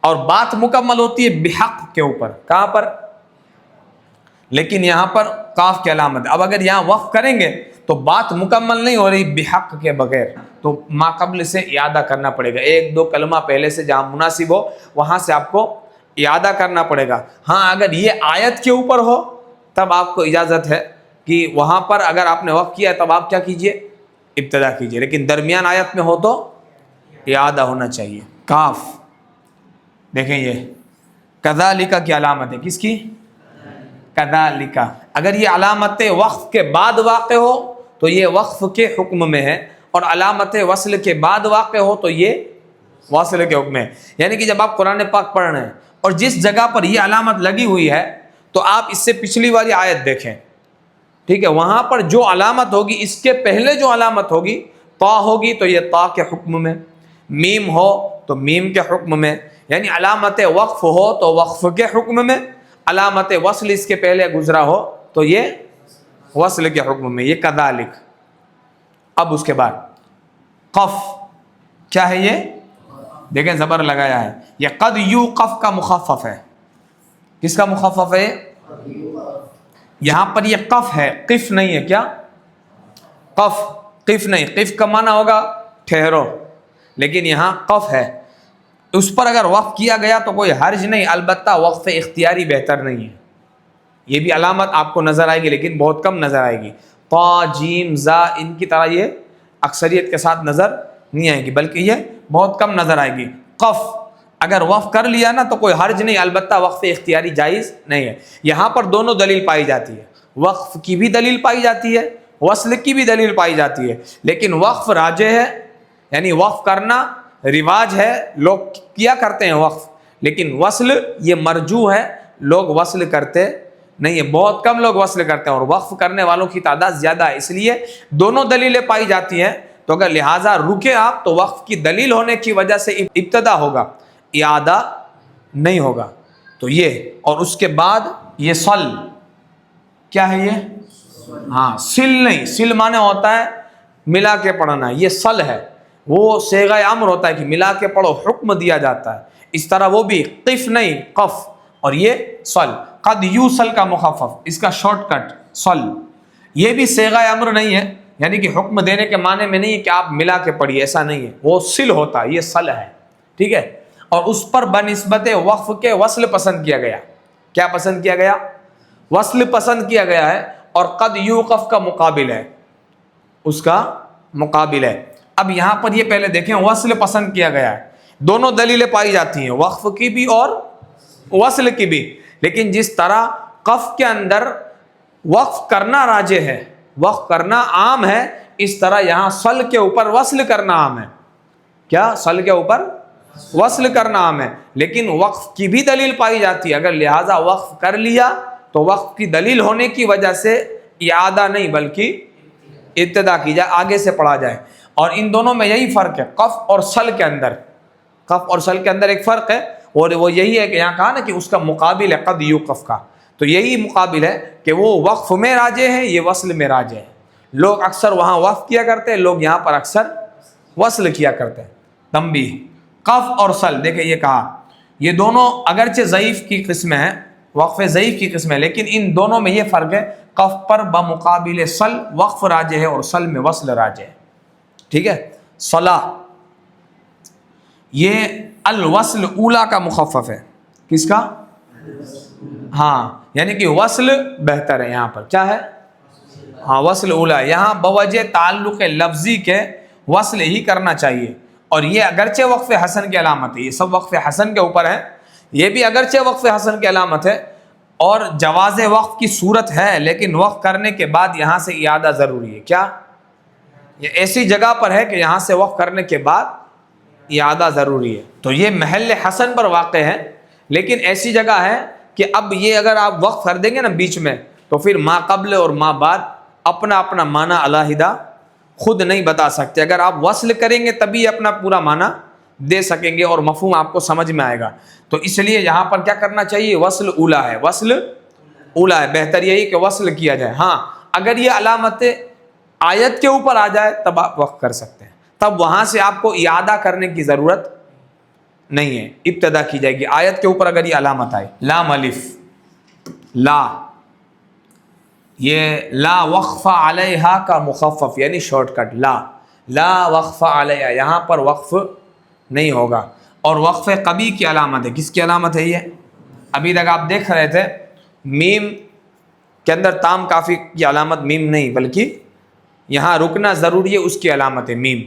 اور بات مکمل ہوتی ہے بحق کے اوپر، کہاں پر؟ لیکن یہاں پر قاف کی علامت ہے۔ اب اگر یہاں وقف کریں گے تو بات مکمل نہیں ہو رہی بحق کے بغیر، تو ما قبل سے اعادہ کرنا پڑے گا، ایک دو کلمہ پہلے سے جہاں مناسب ہو وہاں سے آپ کو اعادہ کرنا پڑے گا۔ ہاں اگر یہ آیت کے اوپر ہو تب آپ کو اجازت ہے کہ وہاں پر اگر آپ نے وقف کیا ہے تب آپ کیا کیجئے؟ ابتدا کیجئے، لیکن درمیان آیت میں ہو تو اعادہ ہونا چاہیے۔ کاف دیکھیں یہ کذالک کی علامت ہے، کس کی؟ کذالک۔ اگر یہ علامت وقف کے بعد واقع ہو تو یہ وقف کے حکم میں ہے، اور علامت وصل کے بعد واقع ہو تو یہ وصل کے حکم ہے۔ یعنی کہ جب آپ قرآن پاک پڑھ رہے ہیں اور جس جگہ پر یہ علامت لگی ہوئی ہے تو آپ اس سے پچھلی والی آیت دیکھیں، ٹھیک ہے، وہاں پر جو علامت ہوگی اس کے پہلے جو علامت ہوگی تا ہوگی تو یہ تا کے حکم میں، میم ہو تو میم کے حکم میں، یعنی علامت وقف ہو تو وقف کے حکم میں، علامت وصل اس کے پہلے گزرا ہو تو یہ وصل کے حکم میں، یہ کذالک۔ اب اس کے بعد قف، کیا ہے یہ؟ دیکھیں زبر لگایا ہے، یہ قد یوقف کا مخفف ہے۔ کس کا مخفف ہے؟ یہاں پر یہ قف ہے، قف نہیں ہے۔ کیا؟ قف، قف نہیں، قف کا معنی ہوگا ٹھہرو، لیکن یہاں قف ہے، اس پر اگر وقف کیا گیا تو کوئی حرج نہیں، البتہ وقف اختیاری بہتر نہیں ہے۔ یہ بھی علامت آپ کو نظر آئے گی لیکن بہت کم نظر آئے گی، طا جیم زا ان کی طرح یہ اکثریت کے ساتھ نظر نہیں آئے گی، بلکہ یہ بہت کم نظر آئے گی۔ قف اگر وقف کر لیا نا تو کوئی حرج نہیں، البتہ وقف اختیاری جائز نہیں ہے۔ یہاں پر دونوں دلیل پائی جاتی ہے، وقف کی بھی دلیل پائی جاتی ہے، وصل کی بھی دلیل پائی جاتی ہے، لیکن وقف راجح ہے، یعنی وقف کرنا رواج ہے، لوگ کیا کرتے ہیں وقف، لیکن وصل یہ مرجو ہے، لوگ وصل کرتے نہیں ہے، بہت کم لوگ وصل کرتے ہیں اور وقف کرنے والوں کی تعداد زیادہ ہے، اس لیے دونوں دلیلیں پائی جاتی ہیں، تو اگر لہٰذا رکے آپ تو وقف کی دلیل ہونے کی وجہ سے ابتدا ہوگا، اعادہ نہیں ہوگا۔ تو یہ، اور اس کے بعد یہ صل، کیا ہے یہ؟ ہاں سل نہیں، سل معنی ہوتا ہے ملا کے پڑھنا، یہ صل ہے، وہ صیغہ امر ہوتا ہے کہ ملا کے پڑھو، حکم دیا جاتا ہے، اس طرح وہ بھی قف نہیں قف، اور یہ صل، قد یوصل کا مخفف، اس کا شارٹ کٹ صل، یہ بھی صیغہ امر نہیں ہے، یعنی کہ حکم دینے کے معنی میں نہیں ہے کہ آپ ملا کے پڑھیے، ایسا نہیں ہے، وہ صل ہوتا ہے، یہ صل ہے، ٹھیک ہے، اور اس پر بنسبت وقف کے وصل پسند کیا گیا۔ کیا پسند کیا گیا؟ وصل پسند کیا گیا ہے، اور قد یوقف کا مقابل ہے، اس کا مقابل ہے۔ اب یہاں پر یہ پہلے دیکھیں وصل پسند کیا گیا ہے، دونوں دلیلیں پائی جاتی ہیں، وقف کی بھی اور وصل کی بھی، لیکن جس طرح قف کے اندر وقف کرنا راجح ہے، وقف کرنا عام ہے، اس طرح یہاں صل کے اوپر وصل کرنا عام ہے۔ کیا؟ صل کے اوپر وصل کرنا عام ہے، لیکن وقف کی بھی دلیل پائی جاتی ہے، اگر لہٰذا وقف کر لیا تو وقف کی دلیل ہونے کی وجہ سے اعادہ نہیں بلکہ ابتدا کی جائے، آگے سے پڑھا جائے۔ اور ان دونوں میں یہی فرق ہے، قف اور صل کے اندر، قف اور صل کے اندر ایک فرق ہے، اور وہ یہی ہے کہ یہاں کہا نا کہ اس کا مقابل ہے قد یوقف کا، تو یہی مقابل ہے کہ وہ وقف میں راجح ہے، یہ وصل میں راجح ہے۔ لوگ اکثر وہاں وقف کیا کرتے ہیں، لوگ یہاں پر اکثر وصل کیا کرتے ہیں۔ تنبیہ، قف اور صل، دیکھیں یہ کہا، یہ دونوں اگرچہ ضعیف کی قسمیں ہیں، وقف ضعیف کی قسمیں، لیکن ان دونوں میں یہ فرق ہے، قف پر بمقابل صل وقف راجح ہے اور صل میں وصل راجح ہے، ٹھیک ہے۔ صلاح، یہ الوصل اولا کا مخفف ہے، کس کا؟ ہاں یعنی کہ وصل بہتر ہے، یہاں پر کیا ہے؟ ہاں وصل اولا، یہاں بوجہ تعلق لفظی کے وصل ہی کرنا چاہیے، اور یہ اگرچہ وقف حسن کی علامت ہے، یہ سب وقف حسن کے اوپر ہے، یہ بھی اگرچہ وقف حسن کی علامت ہے اور جواز وقف کی صورت ہے، لیکن وقف کرنے کے بعد یہاں سے اعادہ ضروری ہے۔ کیا یہ ایسی جگہ پر ہے کہ یہاں سے وقف کرنے کے بعد اعادہ ضروری ہے؟ تو یہ محل حسن پر واقع ہے، لیکن ایسی جگہ ہے کہ اب یہ اگر آپ وقف کر دیں گے نا بیچ میں، تو پھر ما قبل اور ما بعد اپنا اپنا معنی علیحدہ خود نہیں بتا سکتے، اگر آپ وصل کریں گے تبھی اپنا پورا معنی دے سکیں گے اور مفہوم آپ کو سمجھ میں آئے گا۔ تو اس لیے یہاں پر کیا کرنا چاہیے؟ وصل اولا ہے، وصل اولا ہے، بہتر یہی کہ وصل کیا جائے۔ ہاں اگر یہ علامت آیت کے اوپر آ جائے تب آپ وقف کر سکتے ہیں، تب وہاں سے آپ کو اعادہ کرنے کی ضرورت نہیں ہے، ابتدا کی جائے گی آیت کے اوپر۔ اگر یہ علامت آئے لام الف، لا، یہ لا وقف علیہا کا مخفف یعنی شارٹ کٹ، لا وقف علیہا، یہاں پر وقف نہیں ہوگا، اور وقف قبی کی علامت ہے۔ کس کی علامت ہے یہ؟ ابھی تک آپ دیکھ رہے تھے میم کے اندر تام کافی کی علامت میم نہیں، بلکہ یہاں رکنا ضروری ہے، اس کی علامت ہے میم،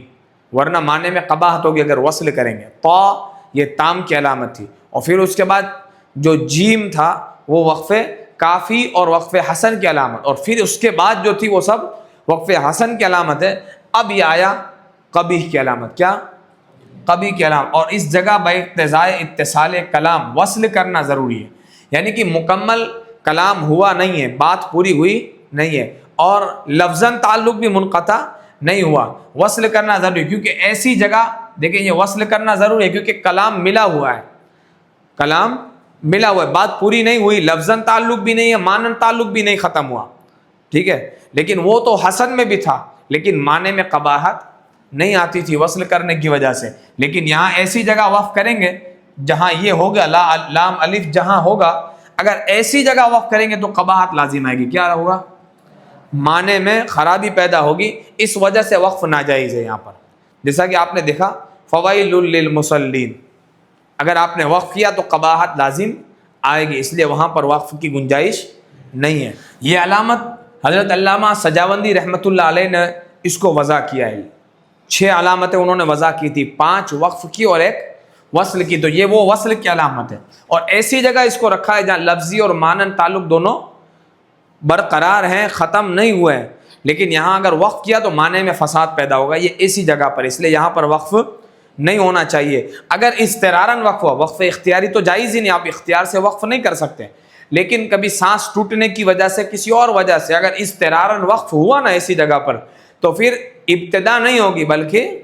ورنہ معنی میں قباحت ہوگی اگر وصل کریں گے۔ تو یہ تام کی علامت تھی، اور پھر اس کے بعد جو جیم تھا وہ وقف کافی اور وقف حسن کی علامت، اور پھر اس کے بعد جو تھی وہ سب وقف حسن کی علامت ہے۔ اب یہ آیا قبیح کی علامت، کیا؟ قبیح کی علامت، اور اس جگہ باقتضاء اتصال کلام وصل کرنا ضروری ہے، یعنی کہ مکمل کلام ہوا نہیں ہے، بات پوری ہوئی نہیں ہے، اور لفظاً تعلق بھی منقطع نہیں ہوا، وصل کرنا ضروری ہے، کیونکہ ایسی جگہ دیکھیں یہ وصل کرنا ضروری ہے کیونکہ کلام ملا ہوا ہے، کلام ملا ہوا ہے، بات پوری نہیں ہوئی، لفظاً تعلق بھی نہیں ہے، معنن تعلق بھی نہیں ختم ہوا، ٹھیک ہے، لیکن وہ تو حسن میں بھی تھا، لیکن معنی میں قباحت نہیں آتی تھی وصل کرنے کی وجہ سے۔ لیکن یہاں ایسی جگہ وقف کریں گے جہاں یہ ہوگا لام الف، جہاں ہوگا اگر ایسی جگہ وقف کریں گے تو قباحت لازم آئے گی، کیا ہوگا؟ معنی میں خرابی پیدا ہوگی، اس وجہ سے وقف ناجائز ہے یہاں پر۔ جیسا کہ آپ نے دیکھا فوائل للمصلین، اگر آپ نے وقف کیا تو قباحت لازم آئے گی، اس لیے وہاں پر وقف کی گنجائش نہیں ہے۔ یہ علامت حضرت علامہ سجاوندی رحمۃ اللہ علیہ نے اس کو وضع کیا ہے، 6 علامتیں انہوں نے وضع کی تھی، 5 وقف کی اور 1 وصل کی، تو یہ وہ وصل کی علامت ہے، اور ایسی جگہ اس کو رکھا ہے جہاں لفظی اور معنن تعلق دونوں برقرار ہیں، ختم نہیں ہوئے ہیں، لیکن یہاں اگر وقف کیا تو معنی میں فساد پیدا ہوگا، یہ ایسی جگہ پر، اس لیے یہاں پر وقف نہیں ہونا چاہیے۔ اگر اضطراراً وقف ہوا، وقف اختیاری تو جائز ہی نہیں، آپ اختیار سے وقف نہیں کر سکتے، لیکن کبھی سانس ٹوٹنے کی وجہ سے، کسی اور وجہ سے اگر اضطراراً وقف ہوا نا ایسی جگہ پر، تو پھر ابتدا نہیں ہوگی بلکہ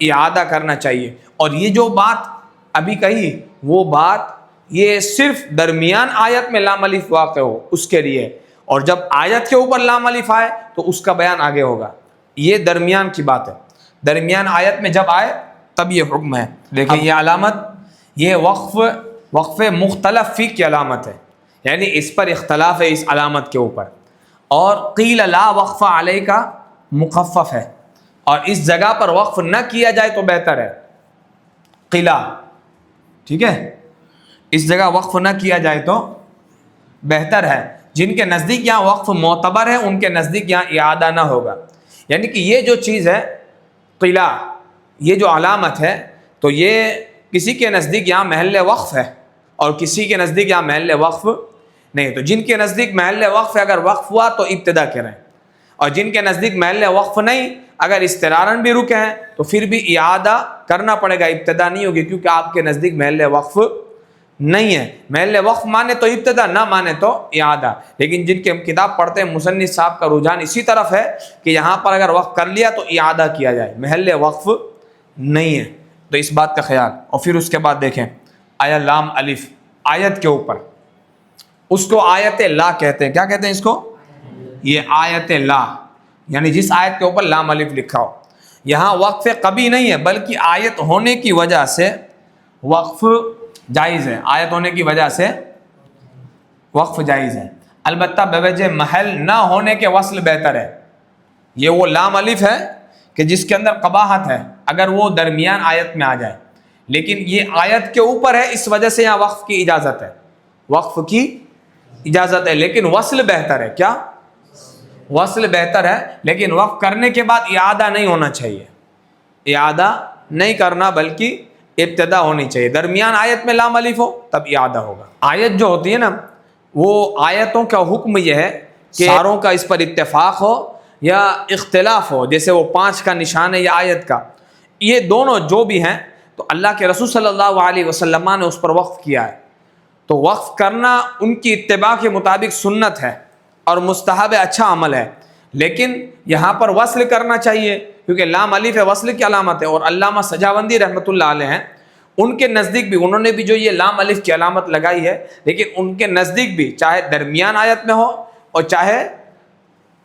اعادہ کرنا چاہیے۔ اور یہ جو بات ابھی کہی وہ بات یہ صرف درمیان آیت میں لام الف واقع ہو اس کے لیے، اور جب آیت کے اوپر لام الف آئے تو اس کا بیان آگے ہوگا، یہ درمیان کی بات ہے، درمیان آیت میں جب آئے تب یہ حکم ہے۔ دیکھیں یہ علامت، یہ وقف مختلف فی کی علامت ہے، یعنی اس پر اختلاف ہے اس علامت کے اوپر، اور قیل لا وقف علیہ کا مخفف ہے، اور اس جگہ پر وقف نہ کیا جائے تو بہتر ہے، قیلا، ٹھیک ہے، اس جگہ وقف نہ کیا جائے تو بہتر ہے۔ جن کے نزدیک یہاں وقف معتبر ہے ان کے نزدیک یہاں اعادہ نہ ہوگا، یعنی کہ یہ جو چیز ہے قیلا، یہ جو علامت ہے، تو یہ کسی کے نزدیک یہاں محل وقف ہے اور کسی کے نزدیک یہاں محل وقف نہیں، تو جن کے نزدیک محل وقف ہے اگر وقف ہوا تو ابتدا کریں، اور جن کے نزدیک محل وقف نہیں، اگر استراراً بھی رکے ہیں تو پھر بھی اعادہ کرنا پڑے گا، ابتدا نہیں ہوگی، کیونکہ آپ کے نزدیک محل وقف نہیں ہے۔ محل وقف مانے تو ابتدا، نہ مانے تو اعادہ، لیکن جن کے کتاب پڑھتے ہیں مصنف صاحب کا رجحان اسی طرف ہے کہ یہاں پر اگر وقف کر لیا تو اعادہ کیا جائے، محل وقف نہیں ہے، تو اس بات کا خیال۔ اور پھر اس کے بعد دیکھیں آیا لام الف آیت کے اوپر، اس کو آیت لا کہتے ہیں، کیا کہتے ہیں اس کو؟ یہ آیت لا، یعنی جس آیت کے اوپر لام الف لکھا ہو، یہاں وقف کبھی نہیں ہے بلکہ آیت ہونے کی وجہ سے وقف جائز ہے، آیت ہونے کی وجہ سے وقف جائز ہے، البتہ بوجہ محل نہ ہونے کے وصل بہتر ہے۔ یہ وہ لام الف ہے کہ جس کے اندر قباحت ہے، اگر وہ درمیان آیت میں آ جائے، لیکن یہ آیت کے اوپر ہے، اس وجہ سے یہاں وقف کی اجازت ہے، وقف کی اجازت ہے، لیکن وصل بہتر ہے۔ کیا؟ وصل بہتر ہے، لیکن وقف کرنے کے بعد اعادہ نہیں ہونا چاہیے، اعادہ نہیں کرنا بلکہ ابتدا ہونی چاہیے۔ درمیان آیت میں لام الف ہو تب اعادہ ہوگا۔ آیت جو ہوتی ہے نا، وہ آیتوں کا حکم یہ ہے کہ ساروں کا اس پر اتفاق ہو یا اختلاف ہو، جیسے وہ 5 کا نشان ہے یا آیت کا، یہ دونوں جو بھی ہیں تو اللہ کے رسول صلی اللہ علیہ وسلم نے اس پر وقف کیا ہے، تو وقف کرنا ان کی اتباع کے مطابق سنت ہے اور مستحب اچھا عمل ہے، لیکن یہاں پر وصل کرنا چاہیے کیونکہ لام الف وصل کی علامت ہے۔ اور علامہ سجاوندی رحمۃ اللہ علیہ ہیں، ان کے نزدیک بھی انہوں نے بھی جو یہ لام الف کی علامت لگائی ہے، لیکن ان کے نزدیک بھی چاہے درمیان آیت میں ہو اور چاہے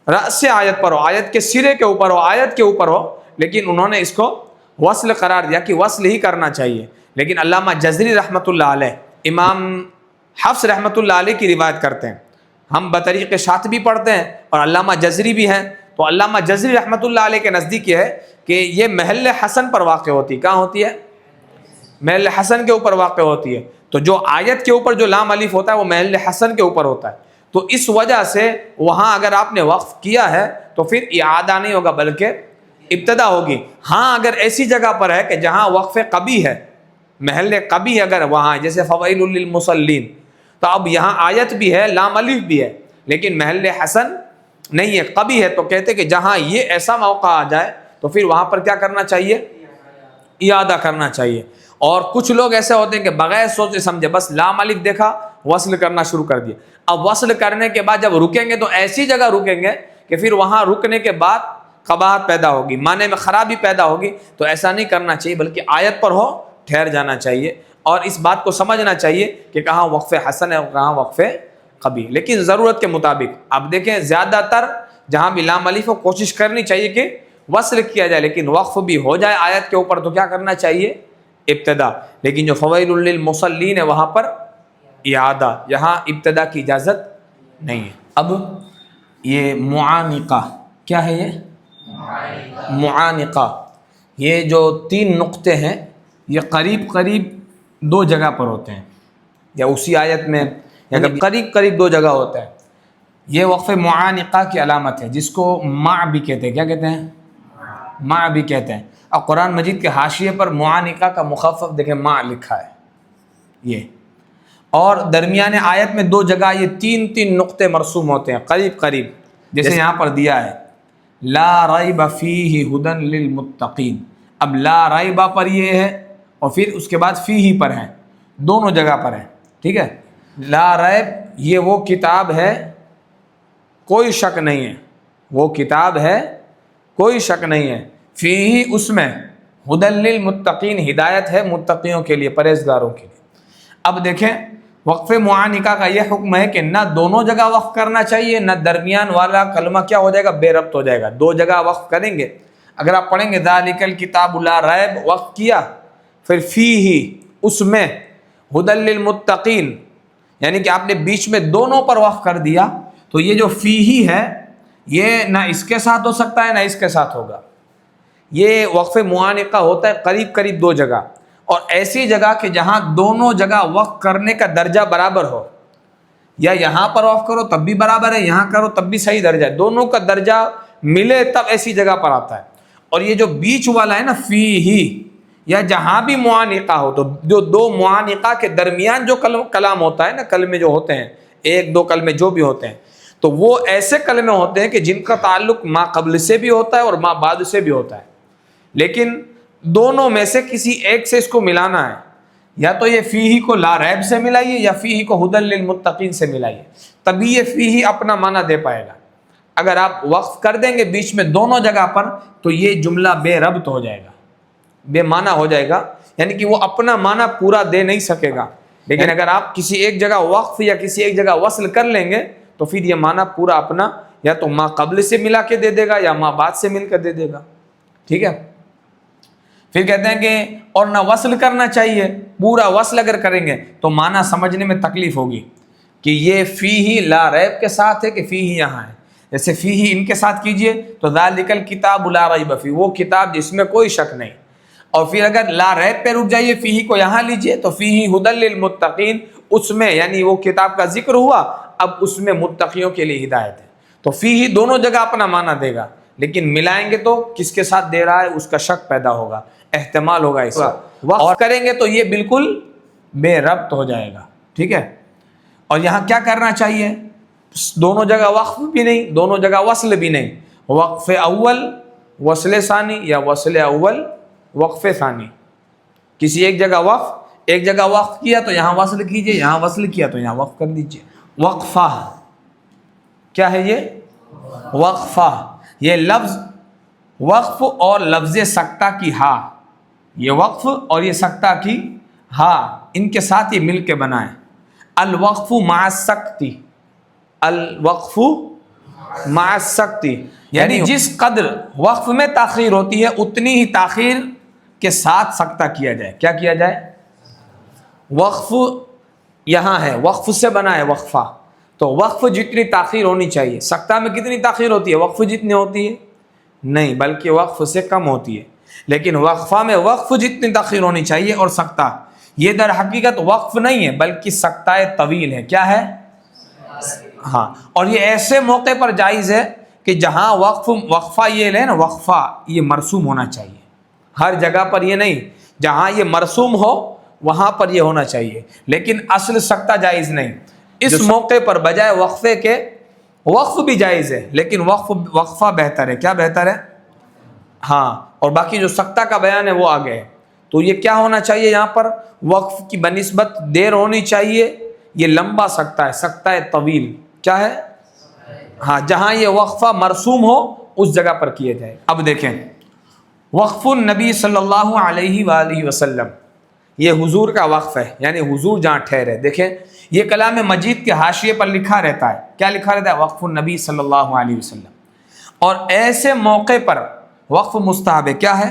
رأس آیت پر ہو، آیت کے سرے کے اوپر ہو، آیت کے اوپر ہو، لیکن انہوں نے اس کو وصل قرار دیا کہ وصل ہی کرنا چاہیے۔ لیکن علامہ جزری رحمۃ اللہ علیہ، امام حفص رحمۃ اللہ علیہ کی روایت کرتے ہیں، ہم بطریق شاطبی پڑھتے ہیں اور علامہ جزری بھی ہیں، تو علامہ جزری رحمۃ اللہ علیہ کے نزدیک یہ ہے کہ یہ محل حسن پر واقع ہوتی ہے۔ کہاں ہوتی ہے؟ محل حسن کے اوپر واقع ہوتی ہے، تو جو آیت کے اوپر جو لام الف ہوتا ہے وہ محل حسن کے اوپر ہوتا ہے، تو اس وجہ سے وہاں اگر آپ نے وقف کیا ہے تو پھر اعادہ نہیں ہوگا بلکہ ابتدا ہوگی۔ ہاں اگر ایسی جگہ پر ہے کہ جہاں وقف قبی ہے، محل قبی اگر وہاں جیسے فویل للمصلین، تو اب یہاں آیت بھی ہے، لام الف بھی ہے، لیکن محل حسن نہیں ہے، قبی ہے، تو کہتے کہ جہاں یہ ایسا موقع آ جائے تو پھر وہاں پر کیا کرنا چاہیے؟ اعادہ کرنا چاہیے۔ اور کچھ لوگ ایسے ہوتے ہیں کہ بغیر سوچے سمجھے بس لام الف دیکھا وصل کرنا شروع کر دیا، اب وصل کرنے کے بعد جب رکیں گے تو ایسی جگہ رکیں گے کہ پھر وہاں رکنے کے بعد قباحت پیدا ہوگی، معنی میں خرابی پیدا ہوگی، تو ایسا نہیں کرنا چاہیے بلکہ آیت پر ہو ٹھہر جانا چاہیے اور اس بات کو سمجھنا چاہیے کہ کہاں وقف حسن ہے اور کہاں وقف قبیح، لیکن ضرورت کے مطابق۔ اب دیکھیں زیادہ تر جہاں بھی لام الف ہو کوشش کرنی چاہیے کہ وصل کیا جائے، لیکن وقف بھی ہو جائے آیت کے اوپر تو کیا کرنا چاہیے؟ ابتدا۔ لیکن جو فویل للمصلین ہے وہاں پر اعادہ، یہاں ابتدا کی اجازت نہیں ہے۔ اب یہ معانقہ کیا ہے؟ یہ معانقہ، یہ جو 3 نقطے ہیں یہ قریب قریب 2 جگہ پر ہوتے ہیں، یا اسی آیت میں یا قریب قریب 2 جگہ ہوتا ہے، یہ وقف معانقہ کی علامت ہے، جس کو مع بھی کہتے ہیں۔ کیا کہتے ہیں؟ مع بھی کہتے ہیں۔ اور قرآن مجید کے حاشیے پر معانقہ کا مخفف دیکھیں مع لکھا ہے یہ، اور درمیان آیت میں 2 جگہ یہ 3 نقطے مرسوم ہوتے ہیں قریب قریب، جیسے یہاں پر دیا ہے لا ریب فیہ ھدی للمتقین۔ اب لا ریب پر یہ ہے اور پھر اس کے بعد فیہ پر ہے، دونوں جگہ پر ہے، ٹھیک ہے۔ لا ریب یہ وہ کتاب ہے کوئی شک نہیں ہے، وہ کتاب ہے کوئی شک نہیں ہے، فیہ اس میں، ھدی للمتقین ہدایت ہے متقیوں کے لیے، پرہیزگاروں کے لیے۔ اب دیکھیں وقف معانقہ کا یہ حکم ہے کہ نہ دونوں جگہ وقف کرنا چاہیے، نہ درمیان والا کلمہ کیا ہو جائے گا؟ بے ربط ہو جائے گا۔ 2 جگہ وقف کریں گے، اگر آپ پڑھیں گے ذالک الکتاب لا ریب وقف کیا، پھر فیہ اس میں، ھدی للمتقین، یعنی کہ آپ نے بیچ میں دونوں پر وقف کر دیا، تو یہ جو فیہ ہے یہ نہ اس کے ساتھ ہو سکتا ہے نہ اس کے ساتھ ہوگا۔ یہ وقف معانقہ ہوتا ہے قریب قریب 2 جگہ، اور ایسی جگہ کہ جہاں دونوں جگہ وقف کرنے کا درجہ برابر ہو، یا یہاں پر وقف کرو تب بھی برابر ہے، یہاں کرو تب بھی صحیح درجہ ہے، دونوں کا درجہ ملے تب ایسی جگہ پر آتا ہے۔ اور یہ جو بیچ والا ہے نا فیہ، یا جہاں بھی معانقہ ہو، تو جو 2 معانقہ کے درمیان جو کلام ہوتا ہے نا، کلمے جو ہوتے ہیں 1-2 کلمے جو بھی ہوتے ہیں، تو وہ ایسے کلمے ہوتے ہیں کہ جن کا تعلق ما قبل سے بھی ہوتا ہے اور ما بعد سے بھی ہوتا ہے، لیکن دونوں میں سے کسی ایک سے اس کو ملانا ہے، یا تو یہ فیہ کو لا ریب سے ملائیے یا فیہ کو ھدی للمتقین سے ملائیے، تبھی یہ فیہ اپنا معنی دے پائے گا۔ اگر آپ وقف کر دیں گے بیچ میں دونوں جگہ پر تو یہ جملہ بے ربط ہو جائے گا، بے معنی ہو جائے گا، یعنی کہ وہ اپنا معنی پورا دے نہیں سکے گا۔ لیکن اگر آپ کسی ایک جگہ وقف یا کسی ایک جگہ وصل کر لیں گے تو پھر یہ معنی پورا اپنا یا تو ما قبل سے ملا کے دے دے گا یا ما بعد سے مل کر دے دے گا، ٹھیک ہے۔ پھر کہتے ہیں کہ اور نہ وصل کرنا چاہیے، پورا وصل اگر کریں گے تو معنی سمجھنے میں تکلیف ہوگی کہ یہ فیہ لا ریب کے ساتھ ہے کہ فیہ یہاں ہے، جیسے فیہ ان کے ساتھ کیجئے تو ذالک الکتاب لا ریب فیہ، وہ کتاب جس میں کوئی شک نہیں۔ اور پھر اگر لا ریب پہ رک جائیے، فیہ کو یہاں لیجئے تو فیہ ھدی للمتقین، اس میں یعنی وہ کتاب کا ذکر ہوا، اب اس میں متقیوں کے لیے ہدایت ہے۔ تو فیہ دونوں جگہ اپنا معنی دے گا، لیکن ملائیں گے تو کس کے ساتھ دے رہا ہے اس کا شک پیدا ہوگا، احتمال ہوگا اس کا۔ وقف کریں گے تو یہ بالکل بے ربط ہو جائے گا، ٹھیک ہے۔ اور یہاں کیا کرنا چاہیے؟ دونوں جگہ وقف بھی نہیں، دونوں جگہ وصل بھی نہیں، وقف اول وصل ثانی یا وصل اول وقف ثانی۔ کسی ایک جگہ وقف، ایک جگہ وقف کیا تو یہاں وصل کیجئے، یہاں وصل کیا تو یہاں وقف کر دیجئے۔ وقفہ کیا ہے؟ یہ وقفہ، یہ لفظ وقف اور لفظ سکتہ کی ہا، یہ وقف اور یہ سکتہ کی ہا، ان کے ساتھ یہ مل کے بنائیں۔ الوقف مع السکتی، الوقف مع السکتی، یعنی جس قدر وقف میں تاخیر ہوتی ہے اتنی ہی تاخیر کے ساتھ سکتہ کیا جائے۔ کیا کیا جائے؟ وقف یہاں ہے، وقف سے بنا ہے وقفہ، تو وقف جتنی تاخیر ہونی چاہیے، سکتہ میں کتنی تاخیر ہوتی ہے؟ وقف جتنی ہوتی ہے نہیں، بلکہ وقف سے کم ہوتی ہے۔ لیکن وقفہ میں وقف جتنی تاخیر ہونی چاہیے اور سکتہ، یہ در حقیقت وقف نہیں ہے بلکہ سکتہ طویل ہے۔ کیا ہے؟ ہاں، اور یہ ایسے موقع پر جائز ہے کہ جہاں وقفہ یہ لے نا، وقفہ یہ مرسوم ہونا چاہیے، ہر جگہ پر یہ نہیں، جہاں یہ مرسوم ہو وہاں پر یہ ہونا چاہیے، لیکن اصل سکتہ جائز نہیں۔ اس موقع پر بجائے وقفے کے وقف بھی جائز ہے، لیکن وقفہ بہتر ہے۔ کیا بہتر ہے؟ ہاں، اور باقی جو سکتہ کا بیان ہے وہ آگے ہے۔ تو یہ کیا ہونا چاہیے؟ یہاں پر وقف کی بنسبت دیر ہونی چاہیے، یہ لمبا سکتہ ہے، سکتہ طویل۔ کیا ہے؟ ہاں، جہاں یہ وقفہ مرسوم ہو اس جگہ پر کیے جائے۔ اب دیکھیں، وقف النبی صلی اللہ علیہ وآلہ وسلم، یہ حضور کا وقف ہے، یعنی حضور جہاں ٹھہرے۔ دیکھیں، یہ کلام مجید کے حاشیے پر لکھا رہتا ہے، کیا لکھا رہتا ہے؟ وقف النبی صلی اللہ علیہ وسلم۔ اور ایسے موقع پر وقف مستحب ہے۔ کیا ہے؟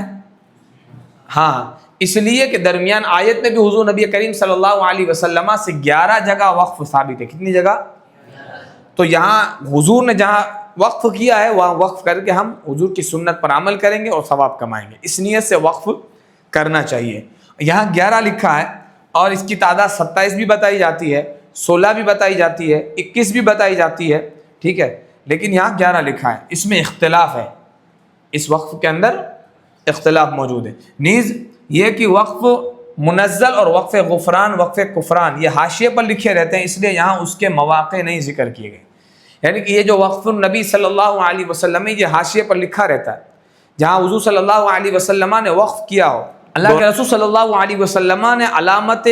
ہاں، اس لیے کہ درمیان آیت میں بھی حضور نبی کریم صلی اللہ علیہ وسلم سے 11 جگہ وقف ثابت ہے۔ کتنی جگہ؟ تو یہاں حضور نے جہاں وقف کیا ہے وہاں وقف کر کے ہم حضور کی سنت پر عمل کریں گے اور ثواب کمائیں گے، اس نیت سے وقف کرنا چاہیے۔ یہاں 11 لکھا ہے، اور اس کی تعداد 27 بھی بتائی جاتی ہے، 16 بھی بتائی جاتی ہے، 21 بھی بتائی جاتی ہے، ٹھیک ہے، لیکن یہاں 11 لکھا ہے۔ اس میں اختلاف ہے، اس وقف کے اندر اختلاف موجود ہے۔ نیز یہ کہ وقف منزل اور وقف غفران، وقف کفران، یہ حاشیے پر لکھے رہتے ہیں، اس لیے یہاں اس کے مواقع نہیں ذکر کیے گئے۔ یعنی کہ یہ جو وقف النبی صلی اللہ علیہ وسلم ہے، یہ حاشیے پر لکھا رہتا ہے، جہاں حضور صلی اللہ علیہ وسلم نے وقف کیا ہو۔ اللہ کے رسول صلی اللہ علیہ وسلم نے علامت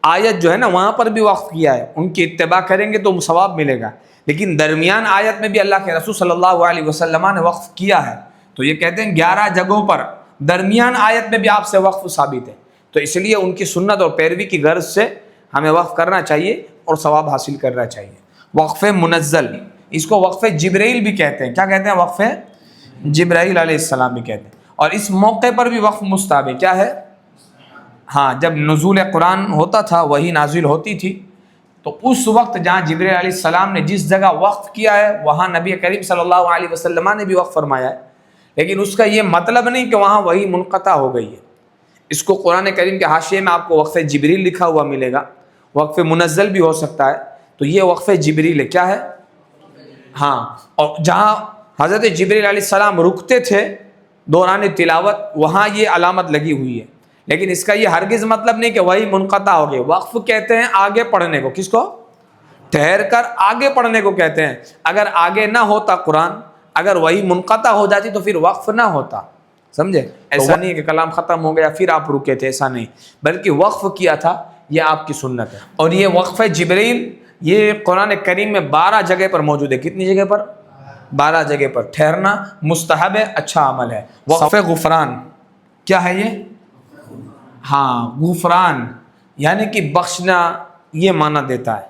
آیت جو ہے نا وہاں پر بھی وقف کیا ہے، ان کی اتباع کریں گے تو ثواب ملے گا، لیکن درمیان آیت میں بھی اللہ کے رسول صلی اللہ علیہ وسلم نے وقف کیا ہے، تو یہ کہتے ہیں 11 جگہوں پر درمیان آیت میں بھی آپ سے وقف ثابت ہے، تو اس لیے ان کی سنت اور پیروی کی غرض سے ہمیں وقف کرنا چاہیے اور ثواب حاصل کرنا چاہیے۔ وقف منزل، اس کو وقف جبرائیل بھی کہتے ہیں۔ کیا کہتے ہیں؟ وقف جبرائیل علیہ السلام بھی کہتے ہیں۔ اور اس موقع پر بھی وقف مستحب ہے۔ کیا ہے؟ ہاں، جب نزول قرآن ہوتا تھا، وہی نازل ہوتی تھی، تو اس وقت جہاں جبرائیل علیہ السلام نے جس جگہ وقف کیا ہے وہاں نبی کریم صلی اللہ علیہ وسلم نے بھی وقف فرمایا ہے، لیکن اس کا یہ مطلب نہیں کہ وہاں وہی منقطع ہو گئی ہے۔ اس کو قرآن کریم کے حاشیے میں آپ کو وقف جبریل لکھا ہوا ملے گا، وقف منزل بھی ہو سکتا ہے، تو یہ وقف جبریل ہے۔ کیا ہے؟ ہاں، اور جہاں حضرت جبریل علیہ السلام رکتے تھے دوران تلاوت وہاں یہ علامت لگی ہوئی ہے، لیکن اس کا یہ ہرگز مطلب نہیں کہ وہی منقطع ہو گئے۔ وقف کہتے ہیں آگے پڑھنے کو، کس کو؟ ٹھہر کر آگے پڑھنے کو کہتے ہیں۔ اگر آگے نہ ہوتا قرآن، اگر وہی منقطع ہو جاتی تو پھر وقف نہ ہوتا، سمجھے؟ ایسا نہیں ہے کہ کلام ختم ہو گیا پھر آپ رکے تھے، ایسا نہیں، بلکہ وقف کیا تھا، یہ آپ کی سنت ہے۔ اور یہ وقف جبریل یہ قرآن کریم میں 12 جگہ پر موجود ہے۔ کتنی جگہ پر؟ 12 جگہ پر۔ ٹھہرنا مستحب ہے، اچھا عمل ہے۔ وقف غفران کیا ہے یہ؟ ہاں، غفران یعنی کہ بخشنا، یہ معنی دیتا ہے،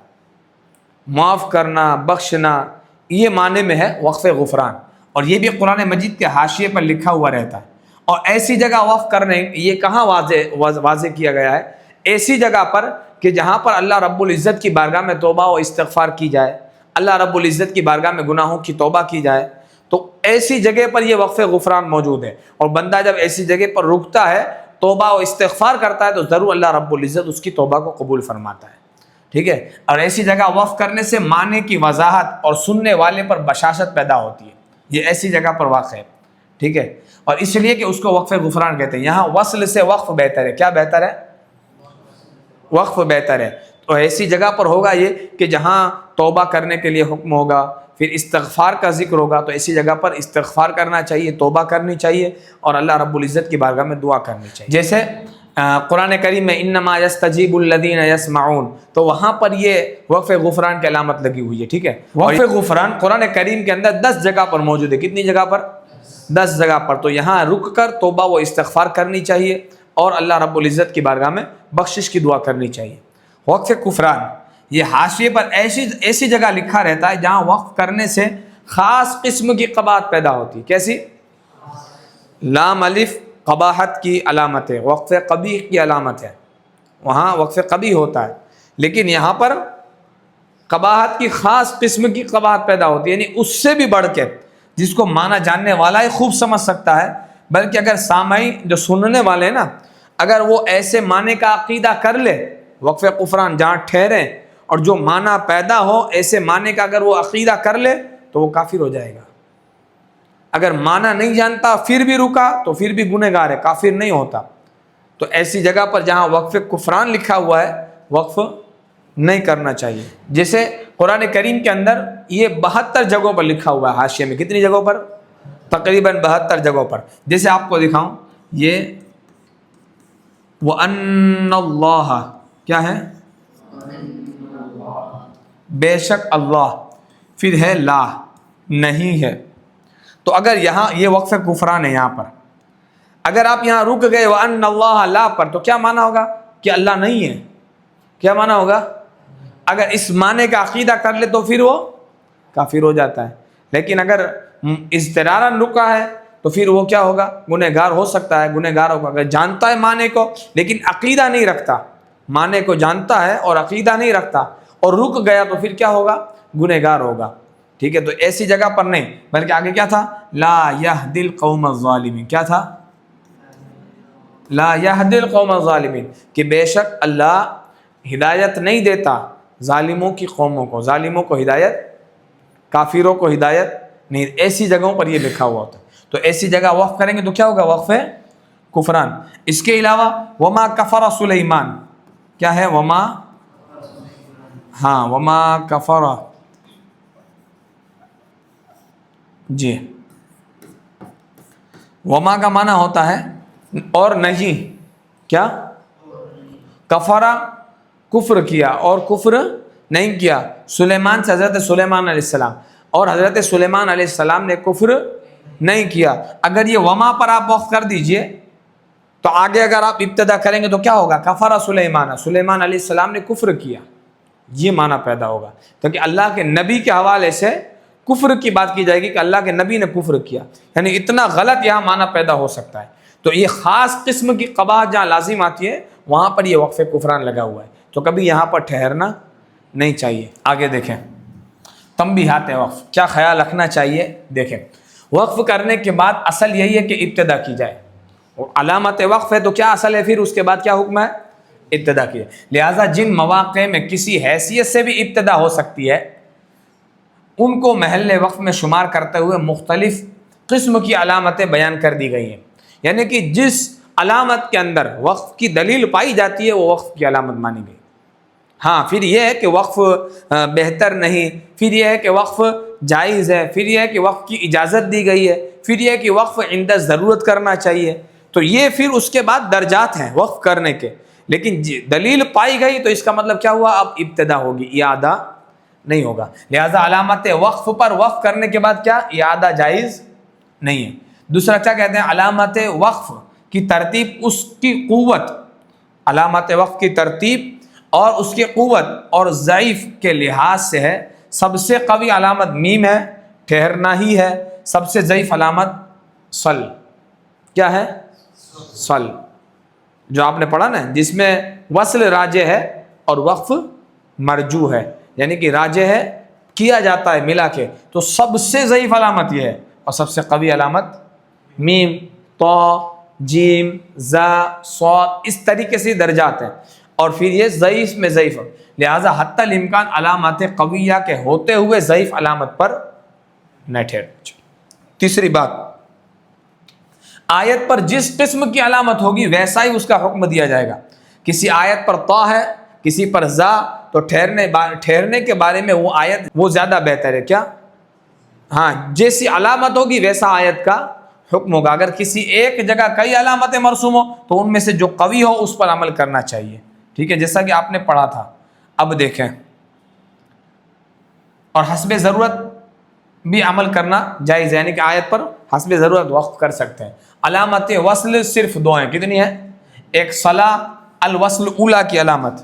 معاف کرنا، بخشنا، یہ معنی میں ہے وقف غفران۔ اور یہ بھی قرآن مجید کے حاشیے پر لکھا ہوا رہتا ہے۔ اور ایسی جگہ وقف کرنے، یہ کہاں واضح کیا گیا ہے؟ ایسی جگہ پر کہ جہاں پر اللہ رب العزت کی بارگاہ میں توبہ و استغفار کی جائے، اللہ رب العزت کی بارگاہ میں گناہوں کی توبہ کی جائے، تو ایسی جگہ پر یہ وقف غفران موجود ہے۔ اور بندہ جب ایسی جگہ پر رکتا ہے توبہ و استغفار کرتا ہے تو ضرور اللہ رب العزت اس کی توبہ کو قبول فرماتا ہے، ٹھیک ہے۔ اور ایسی جگہ وقف کرنے سے معنی کی وضاحت اور سننے والے پر بشاشت پیدا ہوتی ہے، یہ ایسی جگہ پر واقع ہے، ٹھیک ہے۔ اور اس لیے کہ اس کو وقف غفران کہتے ہیں۔ یہاں وصل سے وقف بہتر ہے، کیا بہتر ہے؟ وقف بہتر ہے۔ تو ایسی جگہ پر ہوگا یہ کہ جہاں توبہ کرنے کے لیے حکم ہوگا، پھر استغفار کا ذکر ہوگا، تو ایسی جگہ پر استغفار کرنا چاہیے، توبہ کرنی چاہیے اور اللہ رب العزت کی بارگاہ میں دعا کرنی چاہیے۔ جیسے قرآن کریم میں انما یستجیب الذین یسمعون، تو وہاں پر یہ وقف غفران کی علامت لگی ہوئی ہے، ٹھیک ہے۔ وقف غفران قرآن کریم کے اندر 10 جگہ پر موجود ہے، کتنی جگہ پر؟ 10 جگہ پر۔ تو یہاں رک کر توبہ و استغفار کرنی چاہیے اور اللہ رب العزت کی بارگاہ میں بخشش کی دعا کرنی چاہیے۔ وقف غفران یہ حاشیے پر ایسی جگہ لکھا رہتا ہے جہاں وقف کرنے سے خاص قسم کی قباحت پیدا ہوتی ہے۔ کیسی؟ لام الف قباحت کی علامت ہے، وقف قبیح کی علامت ہے، وہاں وقف قبیح ہوتا ہے، لیکن یہاں پر قباحت کی خاص قسم کی قباحت پیدا ہوتی ہے، یعنی اس سے بھی بڑھ کے جس کو معنی جاننے والا ہی خوب سمجھ سکتا ہے، بلکہ اگر سامعین جو سننے والے ہیں نا، اگر وہ ایسے معنی کا عقیدہ کر لے، وقف غفران جہاں ٹھہرے اور جو معنی پیدا ہو ایسے معنی کا اگر وہ عقیدہ کر لے تو وہ کافر ہو جائے گا۔ اگر معنی نہیں جانتا پھر بھی رکا تو پھر بھی گنہگار ہے، کافر نہیں ہوتا۔ تو ایسی جگہ پر جہاں وقف غفران لکھا ہوا ہے وقف نہیں کرنا چاہیے۔ جیسے قرآن کریم کے اندر یہ 72 جگہوں پر لکھا ہوا ہے حاشیے میں، کتنی جگہوں پر؟ تقریباً 72 جگہوں پر۔ جیسے آپ کو دکھاؤں، یہ وَأَنَّ اللَّهَ کیا ہے؟ بے شک اللہ، پھر ہے لا، نہیں ہے۔ تو اگر یہاں یہ وقف غفران ہے، یہاں پر اگر آپ یہاں رک گئے وَأَنَّ اللَّهَ لا پر، تو کیا معنی ہوگا؟ کہ اللہ نہیں ہے۔ کیا معنی ہوگا؟ اگر اس معنی کا عقیدہ کر لے تو پھر وہ کافر ہو جاتا ہے، لیکن اگر اضطراراً رکا ہے تو پھر وہ کیا ہوگا؟ گنہگار ہو سکتا ہے، گنہگار ہوگا۔ اگر جانتا ہے معنی کو لیکن عقیدہ نہیں رکھتا، معنی کو جانتا ہے اور عقیدہ نہیں رکھتا اور رک گیا تو پھر کیا ہوگا؟ گنہگار ہوگا، ٹھیک ہے۔ تو ایسی جگہ پر نہیں، بلکہ آگے کیا تھا؟ لا یہدی القوم الظالمین، کیا تھا؟ لا یہدی القوم الظالمین، کہ بے شک اللہ ہدایت نہیں دیتا ظالموں کی قوموں کو، ظالموں کو ہدایت، کافروں کو ہدایت نہیں۔ ایسی جگہوں پر یہ لکھا ہوا ہوتا ہے۔ تو ایسی جگہ وقف کریں گے تو کیا ہوگا؟ وقف غفران۔ اس کے علاوہ وما کفر سلیمان، کیا ہے؟ وما، ہاں وما کفر، جی وما کا معنی ہوتا ہے اور نہیں، کیا؟ کفرا کفر کیا اور کفر نہیں کیا، سلیمان سے حضرت سلیمان علیہ السلام، اور حضرت سلیمان علیہ السلام نے کفر نہیں کیا۔ اگر یہ وما پر آپ وقف کر دیجئے تو آگے اگر آپ ابتدا کریں گے تو کیا ہوگا؟ کفر سلیمان، سلیمان علیہ السلام نے کفر کیا، یہ معنی پیدا ہوگا، کیونکہ اللہ کے نبی کے حوالے سے کفر کی بات کی جائے گی کہ اللہ کے نبی نے کفر کیا، یعنی اتنا غلط یہاں معنی پیدا ہو سکتا ہے۔ تو یہ خاص قسم کی قباحت جہاں لازم آتی ہے وہاں پر یہ وقف غفران لگا ہوا ہے، تو کبھی یہاں پر ٹھہرنا نہیں چاہیے۔ آگے دیکھیں تنبیہات وقف، کیا خیال رکھنا چاہیے؟ دیکھیں وقف کرنے کے بعد اصل یہی ہے کہ ابتدا کی جائے، اور علامت وقف ہے تو کیا اصل ہے؟ پھر اس کے بعد کیا حکم ہے؟ ابتدا کی ہے۔ لہٰذا جن مواقع میں کسی حیثیت سے بھی ابتدا ہو سکتی ہے ان کو محل وقف میں شمار کرتے ہوئے مختلف قسم کی علامتیں بیان کر دی گئی ہیں، یعنی کہ جس علامت کے اندر وقف کی دلیل پائی جاتی ہے وہ وقف کی علامت مانی گئی۔ ہاں پھر یہ ہے کہ وقف بہتر نہیں، پھر یہ ہے کہ وقف جائز ہے، پھر یہ ہے کہ وقف کی اجازت دی گئی ہے، پھر یہ ہے کہ وقف عند ضرورت کرنا چاہیے، تو یہ پھر اس کے بعد درجات ہیں وقف کرنے کے، لیکن دلیل پائی گئی تو اس کا مطلب کیا ہوا؟ اب ابتدا ہوگی، اعادہ نہیں ہوگا۔ لہٰذا علامت وقف پر وقف کرنے کے بعد کیا؟ اعادہ جائز نہیں ہے۔ دوسرا کیا کہتے ہیں؟ علامت وقف کی ترتیب، اس کی قوت، علامت وقف کی ترتیب اور اس کی قوت اور ضعیف کے لحاظ سے ہے۔ سب سے قوی علامت میم ہے، ٹھہرنا ہی ہے۔ سب سے ضعیف علامت صل، کیا ہے؟ صل، جو آپ نے پڑھا نا، جس میں وصل راجح ہے اور وقف مرجو ہے، یعنی کہ راجح ہے، کیا جاتا ہے ملا کے، تو سب سے ضعیف علامت یہ ہے، اور سب سے قوی علامت میم، طا، جیم زا صاد اس طریقے سے درجات ہیں، اور پھر یہ ضعیف میں ضعیف، لہذا حتی الامکان علامات قویہ کے ہوتے ہوئے ضعیف علامت پر نہ ٹھہرے۔ تیسری بات، آیت پر جس قسم کی علامت ہوگی ویسا ہی اس کا حکم دیا جائے گا۔ کسی آیت پر طا ہے، کسی پر زا، تو ٹھہرنے کے بارے میں وہ آیت وہ زیادہ بہتر ہے۔ کیا؟ ہاں، جیسی علامت ہوگی ویسا آیت کا حکم ہوگا۔ اگر کسی ایک جگہ کئی علامتیں مرسوم ہو تو ان میں سے جو قوی ہو اس پر عمل کرنا چاہیے، ٹھیک ہے، جیسا کہ آپ نے پڑھا تھا۔ اب دیکھیں، اور حسب ضرورت بھی عمل کرنا جائز ہے، یعنی کہ آیت پر حسب ضرورت وقف کر سکتے ہیں۔ علامت وصل صرف دو ہیں، کتنی ہیں؟ ایک صلا الوصل اولا کی علامت،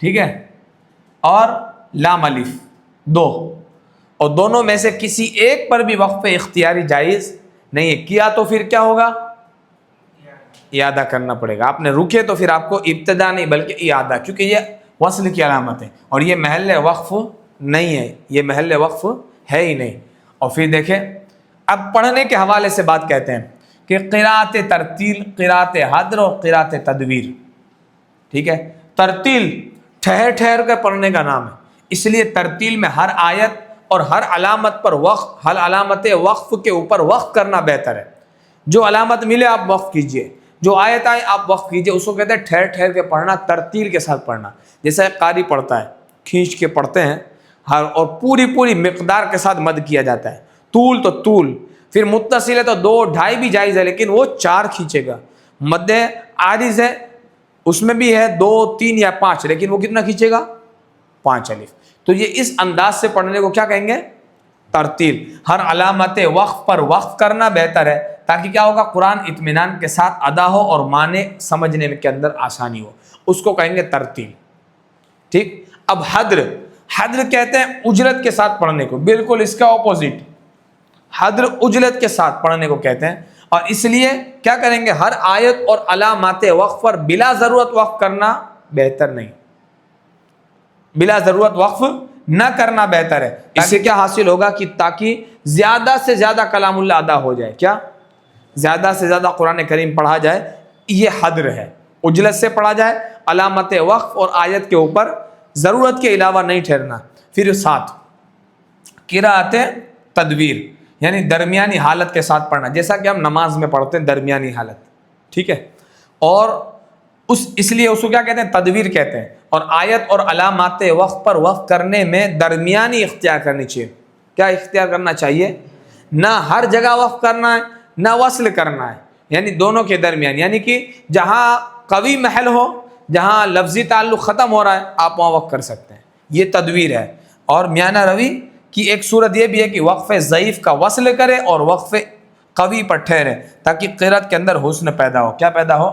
ٹھیک ہے، اور لام الف، دو، اور دونوں میں سے کسی ایک پر بھی وقف اختیاری جائز نہیں ہے۔ کیا تو پھر کیا ہوگا؟ اعادہ کرنا پڑے گا۔ آپ نے رکے تو پھر آپ کو ابتدا نہیں بلکہ اعادہ، کیونکہ یہ وصل کی علامت ہے اور یہ محل وقف نہیں ہے، یہ محل وقف ہے ہی نہیں۔ اور پھر دیکھیں، اب پڑھنے کے حوالے سے بات کہتے ہیں کہ قراءت ترتیل، قراءت حدر اور قراءت تدویر، ٹھیک ہے۔ ترتیل ٹھہر ٹھہر کر پڑھنے کا نام ہے، اس لیے ترتیل میں ہر آیت اور ہر علامت پر وقف، ہر علامت وقف کے اوپر وقف کرنا بہتر ہے۔ جو علامت ملے آپ وقف کیجئے، جو آیت آئے آپ وقف کیجئے، اس کو کہتے ہیں ٹھہر ٹھہر کے پڑھنا، ترتیل کے ساتھ پڑھنا۔ جیسا ایک قاری پڑھتا ہے، کھینچ کے پڑھتے ہیں، اور پوری مقدار کے ساتھ مد کیا جاتا ہے، طول تو طول، پھر متصل ہے تو 2 2.5 بھی جائز ہے، لیکن وہ 4 کھینچے گا۔ مد عارض ہے، اس میں بھی ہے 2 3 یا 5، لیکن وہ کتنا کھینچے گا؟ 5 الف۔ تو یہ اس انداز سے پڑھنے کو کیا کہیں گے؟ ترتیل۔ ہر علامت وقف پر وقف کرنا بہتر ہے، تاکہ کیا ہوگا؟ قرآن اطمینان کے ساتھ ادا ہو اور معنی سمجھنے کے اندر آسانی ہو، اس کو کہیں گے ترتیل، ٹھیک۔ اب حدر کہتے ہیں اجرت کے ساتھ پڑھنے کو، بالکل اس کا اپوزٹ، حدر اجرت کے ساتھ پڑھنے کو کہتے ہیں، اور اس لیے کیا کریں گے؟ ہر آیت اور علامات وقف پر بلا ضرورت وقف کرنا بہتر نہیں، بلا ضرورت وقف نہ کرنا بہتر ہے۔ اس سے کیا حاصل ہوگا کہ تاکہ زیادہ سے زیادہ کلام اللہ ادا ہو جائے، کیا؟ زیادہ سے زیادہ قرآن کریم پڑھا جائے، یہ حدر ہے، اجلت سے پڑھا جائے، علامت وقف اور آیت کے اوپر ضرورت کے علاوہ نہیں ٹھہرنا۔ پھر 7 قراءت تدویر، یعنی درمیانی حالت کے ساتھ پڑھنا، جیسا کہ ہم نماز میں پڑھتے ہیں درمیانی حالت، ٹھیک ہے، اور اس لیے اس کو کیا کہتے ہیں؟ تدویر کہتے ہیں۔ اور آیت اور علامات وقف پر وقف کرنے میں درمیانی اختیار کرنی چاہیے۔ کیا اختیار کرنا چاہیے؟ نہ ہر جگہ وقف کرنا ہے، نہ وصل کرنا ہے، یعنی دونوں کے درمیان، یعنی کہ جہاں قوی محل ہو، جہاں لفظی تعلق ختم ہو رہا ہے، آپ وہاں وقف کر سکتے ہیں، یہ تدویر ہے۔ اور میانہ روی کی ایک صورت یہ بھی ہے کہ وقف ضعیف کا وصل کرے اور وقف قوی پر ٹھہرے، تاکہ قرأت کے اندر حسن پیدا ہو۔ کیا پیدا ہو؟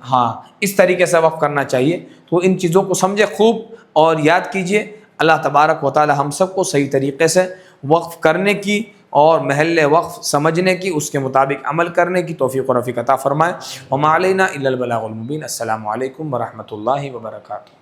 ہاں، اس طریقے سے وقف کرنا چاہیے۔ تو ان چیزوں کو سمجھے خوب اور یاد کیجئے۔ اللہ تبارک و تعالی ہم سب کو صحیح طریقے سے وقف کرنے کی اور محل وقف سمجھنے کی، اس کے مطابق عمل کرنے کی توفیق و رفیق عطا فرمائے۔ وما علینا الا البلاغ المبین۔ السلام علیکم ورحمۃ اللہ وبرکاتہ۔